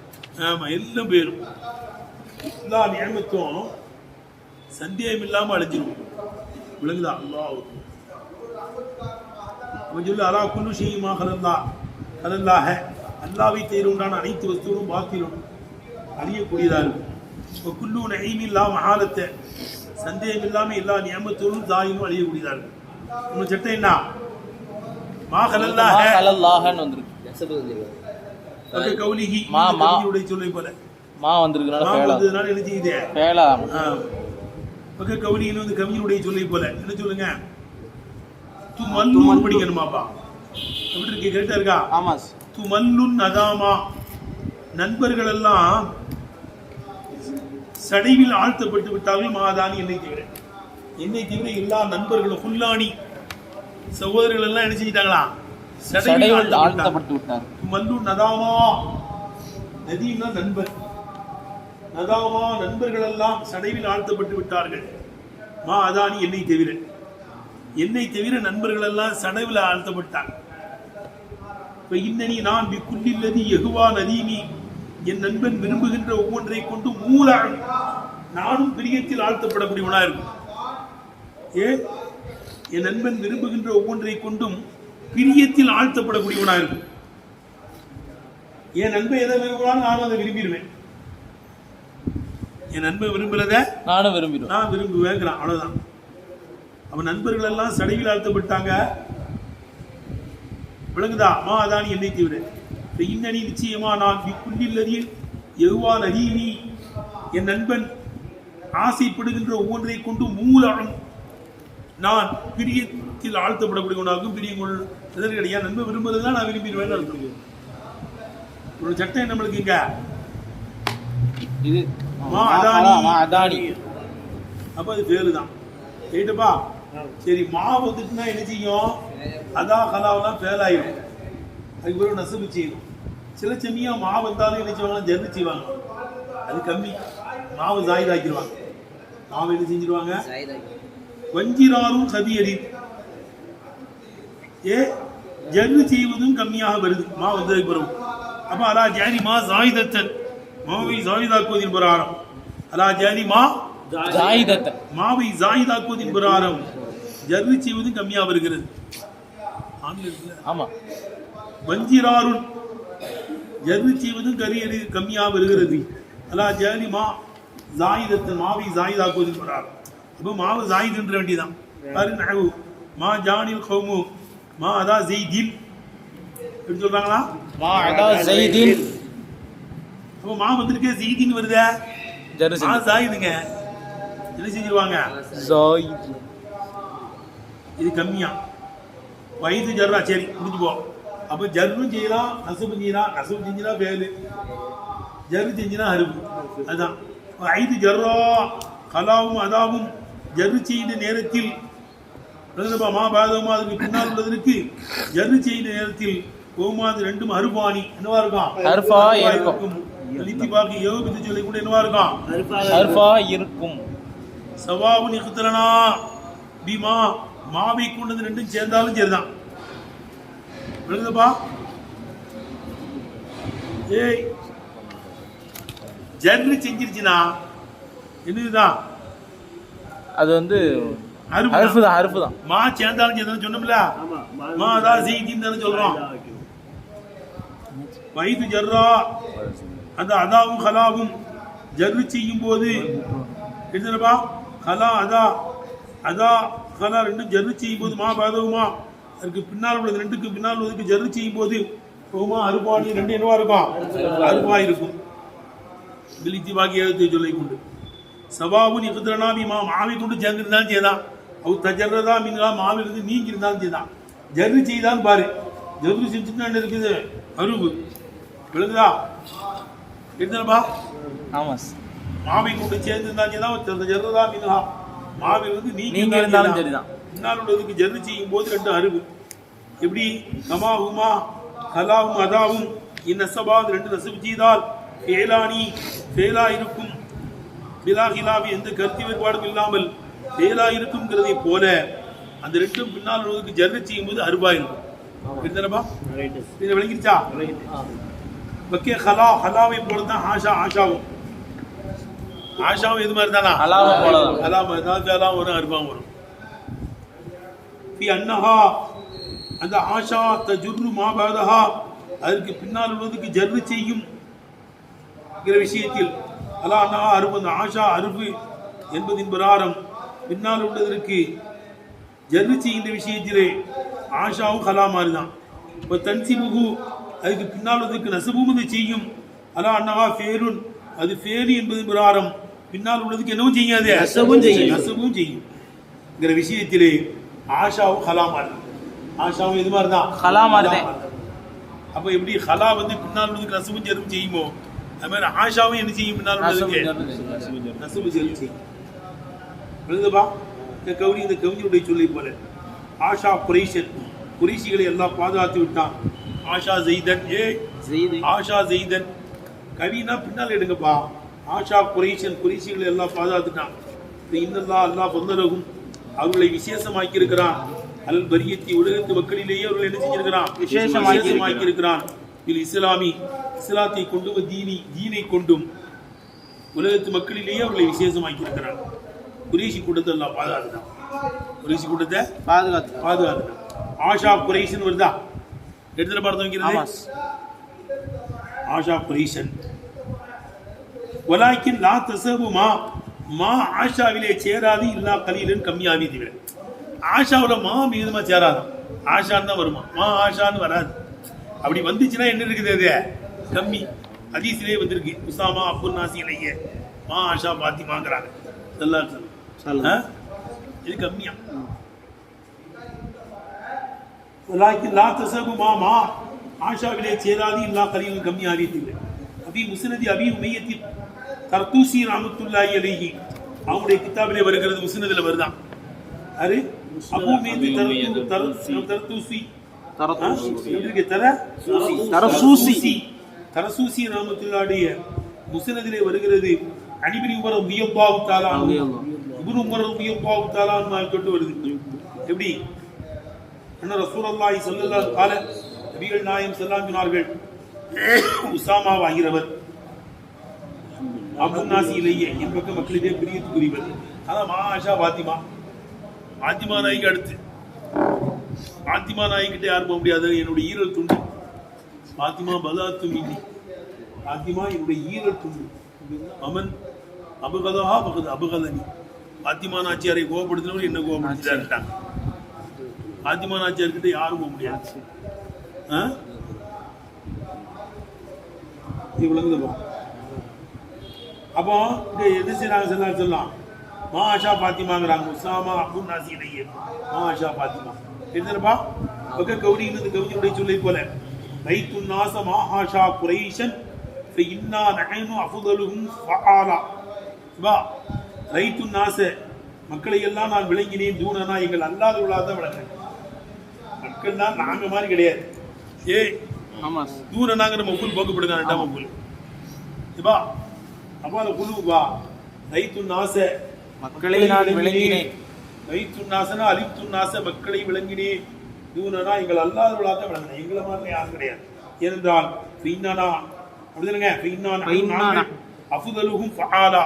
ஆமா, எல்லாம் போயிடும். எல்லா நியமத்தும் சந்தேகம் இல்லாம அழிஞ்சிடும். விளங்குதா? அல்லாஹ் சொல்லு அலா குல்லு ஷைஇன் மா ஹலல்லாஹ், அல்லாஹ்வை தவிர உண்டான அனைத்து வஸ்துகளும் பாத்திலும் அழியக்கூடியதா இருக்கும். குல்லு நஈமின் லா மஹாலத, சந்தேகம் இல்லாம எல்லா நியமத்தோடும் ஜாயிலும் அழியக்கூடியதா இருக்கும். உங்க சட்டம் என்ன? மா ஹலல்லாஹ்னு வந்திருக்கு. ஓகே, கௌலிஹி கவியுடைய சொல்லை போல மா வந்திருக்கனால ஃபேலா வந்ததனால என்ன செய்யுது? ஃபேலா. ஓகே, கௌலிஹின்னு வந்து கவியுடைய சொல்லை போல என்ன சொல்லுங்க? துமல்லுன் படிக்கணுமாப்பா? எப்படி இருக்கு? கரெக்டா இருக்கா? ஆமா. துமல்லுன் நதாமா, நண்பர்கள் எல்லாம் சடைவில் ஆழ்த்தப்பட்டு விட்டார்கள். மாதானி என்னை தவிர, என்னை தவிர எல்லா நண்பர்களும் ஃபுல்லானி சகோதரர்கள் எல்லாம் என்ன செஞ்சிட்டாங்களா? சடைவில் ஆழ்த்தப்பட்டு விட்டார். மல்லு நதாமா, நதினா நண்பர், நதாமா நண்பர்கள் எல்லாம் சடைவில் ஆழ்த்தப்பட்டு விட்டார்கள். மா அதானி என்னை தவிர, என்னை தவிர நண்பர்கள் எல்லாம் சடைவில் ஆழ்த்தப்பட்டாங்க. இப்ப இன்னனி நான் குல்லில்லதி எகுவா நதீமி, என் நண்பன் விரும்புகின்ற ஒவ்வொன்றை கொண்டு மூல நானும் பிரியத்தில் ஆழ்த்தப்படக்கூடியவனா இருக்கும். என் நண்பன் விரும்புகின்ற ஒவ்வொன்றை கொண்டும் பிரியத்தில் ஆழ்த்தப்படக்கூடியவனா இருக்கும். என் நண்பன் எதை விரும்புகிறான்னு நானும் அதை விரும்பிடுவேன். என் நண்பன் விரும்புறத நானும் விரும்புவேன், நான் விரும்புவேங்கிறான். அவ்வளவுதான். அவன் நண்பர்கள் எல்லாம் சடையில் ஆழ்த்தப்பட்டாங்க. விளங்குதா? மா அதானி என்னை தவிர, இன்னனி நிச்சயமா நான் குல்லில்லதில் எவ்வா நதீமி, என் நண்பன் ஆசைப்படுகின்ற ஒவ்வொன்றை கொண்டு மூலம் நான் பிரியத்தில் ஆழ்த்தப்படக்கூடியவனாகும். பிரியங்கள் எதற்கு கிடையாது. நண்பன் விரும்புறதுதான் நான் விரும்பிடுவேன் அர்த்தம். ஒரு சட்டம் நம்மளுக்கு இங்க இது மா அதானி. அப்ப அது பேருதான். கேட்டுப்பா. சரி, மா வந்துட்டுனா என்ன செய்யும்? அதா கலாவெல்லாம் ஃபேல் ஆயிடும். அதுக்கு பிறகு நசுபு செய்யணும். சில சமயம் மா வந்தாலும் என்ன செய்வாங்க? ஜர்னி செய்வாங்க. அது கம்மி, மாவு ஜாயிதாக்கிடுவாங்க. மாவு என்ன செஞ்சிருவாங்க? வஞ்சிராரும் சதியடி. ஜர்னி செய்வதும் கம்மியாக வருது மா வந்ததுக்கு பிறகு. அப்ப அலா ஜானி மா ஜாயிதத்தன், மாவை ஜாயிதாக்குவதின் பிரகாரம். அலா ஜானி மா ஜாயிதத்தன், மாவை ஜாயிதாக்குவதின் பிரகாரம் ஜர்னி செய்வதும் கம்மியாக வருகிறது. ஆமா. வஞ்சிராருன், ஜர்னி செய்வதும் கம்மியாக வருகிறது. அலா ஜானி மா ஜாயிதத்தன், மாவை ஜாயிதாக்குவதின் பிரகாரம். அப்போ மாவு ஜாயிதுன்ற வேண்டியதான். பாரு மா ஜானில் கௌமு மா அதா ஜெய்தில் எப்படி சொல்றாங்களா? மா அதா ஜெய்தின். அப்போ மா வந்திருக்கே ஜெய்தின் வருதே, ஜரு மா ஜாயிதுங்க. என்ன செஞ்சிருவாங்க? ஜாயித். இது கம்மியா வயது ஜர்ரா. சரி முடிஞ்சு போ. அப்போ ஜர்ரும் செய்யலாம், நசுபும் செய்யலாம். நசுபு செஞ்சுனா பேலு, ஜர்ரு செஞ்சுனா அருப்பு. அதுதான் ஐது ஜர்ரா கலாவும் அதாவும் ஜர்ரு செய்த நேரத்தில் மா பாதமா அதுக்கு பின்னால் உள்ளதற்கு ஜர்ரு செய்த நேரத்தில் கோமாது ரெண்டும் அருபாணி என்னவா இருக்கும்? அர்ஃபா இருக்கும். லித்திபாக்கி யோகித்து சொல்லி கூட என்னவா இருக்கும்? அர்ஃபா இருக்கும். சவாவுன் இக்தலனா பிமா மாவை கொண்டது ரெண்டும் சேர்ந்தாலும் சரிதான். விளங்குதப்பா? ஏய் ஜர்ரு செஞ்சிருச்சுன்னா என்னதுதான்? அது வந்து அருப்பு அருப்பு தான். மா சேர்ந்தாலும் சேர்ந்தாலும் சொன்னோம்ல, மா அதான் செய்தின்னு தானே சொல்றோம். வயது ஜர்ரா அந்த அதாவும் ஹலாவும் ஜர்ரு செய்யும் போது என்னப்பா? ஹலா அதா அதா ஹலா ரெண்டும் ஜர்ரு செய்யும் போது மா பாதவுமா அதுக்கு பின்னால் உள்ளது ரெண்டுக்கு பின்னால் உள்ளதுக்கு ஜர்ரு செய்யும் போது போமா அருபாணி ரெண்டு என்னவா இருக்கும்? அருபா இருக்கும். விழித்தி பாக்கி எழுத்து சொல்லை கொண்டு சவாவுன் இகுதிரனா மா மாவை கொண்டு சேர்ந்திருந்தாலும் செய்தான். அவ தஜர்றதா மீன்களா மாவிலிருந்து நீங்கி இருந்தாலும் செய்தான். ஜர்ரு செய்தான் பாரு. ஜர்ரு செஞ்சுட்டு என்ன இருக்குது? அருவு. விழுங்குதா? எடுத்துனப்பா? ஆமா. மாவை கொண்டு சேர்ந்திருந்தாலும் செய்தான். ஜர்றதா மீன்களா மாவிலிருந்து நீங்கி இருந்தாலும் சரிதான். பின்னால் உள்ளதுக்கு ஜர்ரு செய்யும் போது ரெண்டு அருவு. எப்படி? கமா உமா ஹலாவும் அதாவும் இந்நசபா ரெண்டு நசபு செய்தால் பேலானி பேலா இருக்கும். பிலாஹிலாவி எந்த கருத்து வேறுபாடும் இல்லாமல் பேலா இருக்கும்ங்கிறதை போல அந்த ரெண்டும் பின்னால் உள்ளதுக்கு ஜர்ரு செய்யும் போது அருபா இருக்கும். எடுத்தனப்பா? இதை விளங்கிருச்சா? பக்கே ஹலா ஹலாவை போலதான் ஆஷா ஆஷாவும். ஆஷாவும் எது மாதிரி தானா? ஹலாவை போலதான். ஹலா மாதிரி தான். பேலாம் வரும், அருபாவும் வரும். அன்னஹா அந்த ஆஷா தஜுர்ரு மாபாதஹா அதற்கு பின்னால் உள்ளதுக்கு ஜர்ரு செய்யும் விஷயத்தில் அலா அன்னஹா அருபு அந்த ஆஷா அருபு என்பதின் பிரகாரம் பின்னால் உள்ளதற்கு ஜர்ரு செய்கின்ற விஷயத்திலே ஆஷாவும் ஹலா மாதிரிதான். இப்போ தன்சிபுகு அதுக்கு பின்னால் உள்ளதற்கு நசபும் அது செய்யும். அலா அன்னஹா ஃபேருன் அது ஃபேரு என்பதின் பிரகாரம் பின்னால் உள்ளதுக்கு என்னவும் செய்யாது? நசபும் செய்யும் விஷயத்திலே ஆஷாவும் ஹலா மாதிரி. ஆஷாவும் எது மாதிரி தான்? ஹலா மாதிரி தான். அப்ப எப்படி ஹலா வந்து பின்னால் உள்ளதுக்கு நசுபும் ஜெரும் செய்யுமோ அது மாதிரி ஆஷாவும் என்ன செய்யும்? பின்னால் உள்ளதுக்கு நசுபு ஜெரும் செய்யும். விழுதுபா? இந்த கவிஞருடைய சொல்லை போல ஆஷா குரைஷன் குறைஷிகளை எல்லாம் பாதுகாத்து விட்டான். ஆஷா ஜெய்தன் ஆஷா ஜெய்தன் கவினா பின்னால் எடுங்கப்பா. ஆஷா குரைஷன் குறைஷிகளை எல்லாம் பாதுகாத்துட்டான். இன்னல்லா அல்லா பொந்தரகும் அவர்களை விசேஷமாக்கி இருக்கிறான். அல் பரியத்தி உலகத்து மக்களிலேயே அவர்கள் என்ன செஞ்சிருக்கிறான்? விசேஷமாக்கி இருக்கிறான். இஸ்லாமி இஸ்லாத்தை கொண்டும் தீனை கொண்டும் உலகத்து மக்களிலேயே அவர்களை விசேஷமாக்கி இருக்கிறான். குறைஷி கூட்டத்தை எல்லாம் பாதுகாத்துட்டான். குறைஷி கூட்டத்தை பாதுகாத்துட்டான். ஆஷா குரைஷன் வருதா? எடுத்துல பார்த்து வைக்கிறது ஆஷா குரைஷன். வலாக்கின் லா தசபு மா ஆஷாவிலே சேராது இல்லா கலீலன் கம்மியாவி தவிர. ஆஷாவில் மா மீதமா சேராதான். ஆஷான்னு தான் வருமா, மா ஆஷான்னு வராது. அப்படி வந்துச்சுன்னா என்ன இருக்குது? அது கம்மி. ஹதீஸிலே வந்திருக்கு உசாமா அப்துல் நாசிலையே மா ஆஷா பாத்திமாங்கிறாங்க. இது கம்மியா. வலாக்கின் லா தசபு மா ஆஷாவிலே சேராது இல்லா கலீலன் கம்மியாவி தவிர. அபி முஸ்னதி அபி உமையத்தி தர்தூசி ரஹ்மத்துல்லாஹி அலைஹி அவங்களுடைய கிதாபிலே வருகிறது. முஸ்னதுல வருதான். அது அபூ மீதி தர்தூசி தரசூசி ரஹ்மத்துல்லாஹி முஸ்னதிலே வருகிறது. அனிபின் உமர் ரலியல்லாஹு தஆலா இப்னு உமர் ரலியல்லாஹு தஆலா சொல்லிட்டு வருது. எப்படி? அன்ன ரசூலுல்லாஹி ஸல்லல்லாஹு அலைஹி நபிகள் நாயகம் ஸல்லல்லாஹு சொன்னார்கள், உசாமா வாங்கிறவர் அபு நாசிலேயே என் பக்கம் மக்களிடையே பிரியத்துக்குரியவர். அதான் மா ஆஷா பாத்திமா. பாத்திமா நாய்க்கு அடுத்து பாத்திமா நாய்கிட்ட யாரும் போக முடியாது. என்னுடைய ஈரல் துண்டு பாத்திமா பதாத்து மின்னி. பாத்திமா என்னுடைய ஈரல் துண்டு. அமன் அபகதா பகது அபகதனி பாத்திமா நாச்சியாரை கோபப்படுத்தினவர் என்ன கோபப்படுத்திட்டாங்க. பாத்திமா நாச்சியார்கிட்ட யாரும் போக முடியாது. இது விளங்குதுப்பா. அப்போ என்ன செய்யறாங்க சொல்லலாம், மாஷா பாத்திமாங்கிறாங்க. உசாமா அபு நாசிரையே மாஷா பாத்திமா தெரிஞ்சப்பா. பக்க கௌரி இந்த கவிஞருடைய சொல்லை போல ரைத்து நாச மாஹாஷா குரைஷன் இன்னா நகைனு அஃதலுஹும் ஃபஆலா. வா ரைத்து நாச மக்களை எல்லாம் நான் விளங்கினேன், தூணனா எங்கள் அல்லாதவர்களாக தான் விளங்கினேன். மக்கள் தான் நாங்க மாதிரி கிடையாது. தூணனாங்கிற மக்குள் போக்கப்படுங்க ரெண்டாம் மக்குள். வா அப்போ அந்த குழு வா ரைத்து நாச மக்களை நான் விளங்கினேன். ரைத்து நாசனா அலிப்து நாச மக்களை விளங்கினேன், தூணனா எங்கள் அல்லாதவர்களாக தான் விளங்கினேன். எங்களை மாதிரி யாரும் கிடையாது. ஏனென்றால் அஃதலுஹும் ஃபஆலா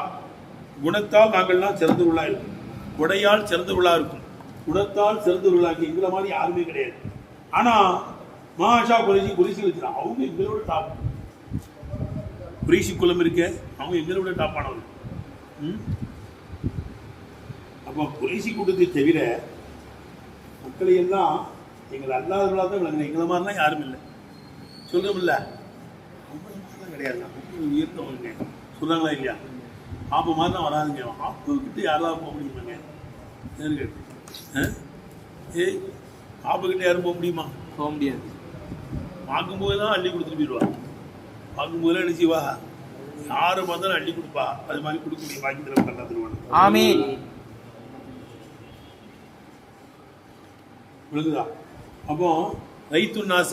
குணத்தால் நாங்கள்லாம் சிறந்தவர்களா இருக்கும், கொடையால் சிறந்தவர்களா இருக்கும், குணத்தால் சிறந்தவர்களா இருக்கு. எங்களை மாதிரி யாருமே கிடையாது. ஆனா மாஷா குறைசி வச்சுறான். அவங்க எங்களோட டாப். குறைசி குலம் இருக்க அவங்க எங்களோட டாப்பானவங்க. அப்போ குறைசி கூட்டத்தை தவிர மக்களை எல்லாம் எங்களை அல்லாதவர்களாக தான் விளங்குறேன். எங்களை மாதிரிலாம் யாரும் இல்லை சொல்றோம்ல. கிடையாது உயர்ந்தவங்க சொல்றாங்களா இல்லையா? ஆப்ப மாதிரி தான் வராதுங்க. ஆப்புக்கிட்ட யாராவது போக முடியுமாங்க? ஆப்புக்கிட்ட யாரும் போக முடியுமா? போக முடியாது. பார்க்கும்போது தான் அள்ளி கொடுத்துட்டு போயிடுவா. பார்க்கும்போது என்ன செய்வா? யாரை பார்த்தாலும் அள்ளி கொடுப்பா. அது மாதிரி கொடுக்க முடியும். பாக்கி தடவை கண்டா தருவாங்க. ஆமீன். விளங்குதா? அப்போ ரைத்து நாச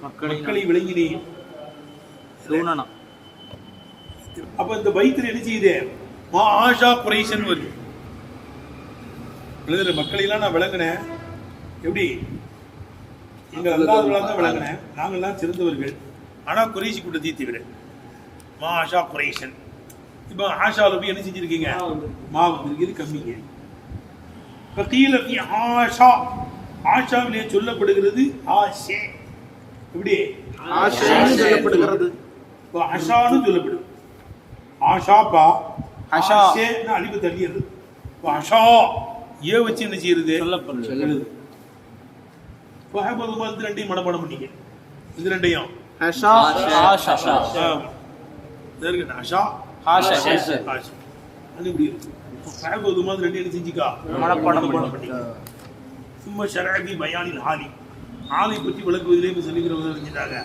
மக்களை விளங்கினேன். அப்ப இந்த பைத்துல என்ன செய்யுது? ஆஷா குறைஷன் வருது. மக்களை எல்லாம் நான் விளங்கினேன். எப்படி? எங்கள் அல்லாதவர்களாக தான் விளங்கினேன். நாங்கள்லாம் சிறந்தவர்கள். ஆனா குறைசி கூட்டத்தை தவிர ஆஷா குறைஷன். இப்ப ஆஷாவில் போய் என்ன செஞ்சிருக்கீங்க? மாவு இருக்குது கம்மிங்க. ஆஷா ஆஷாவிலே சொல்லப்படுகிறது ஆஷே. எப்படி? சொல்லப்படுகிறது. அஷான்னு சொல்லப்படுது. ஆஷாப்பா அஷான்னு அழிவு தள்ளியது. அஷா ஏ வச்சு என்ன செய்யறது? சொல்லப்படுது. இது ரெண்டையும் மனப்பாடம் பண்ணீங்க. இது ரெண்டையும் அஷா ரெண்டு என்ன செஞ்சுக்கா மனப்பாடம் பண்ணீங்க. சும்மா ஷரஅபி பயானில் ஹாலி ஆலை பற்றி விளக்குவதிலே சொல்லிக்கிறவங்க ஆரம்பிச்சிட்டாங்க.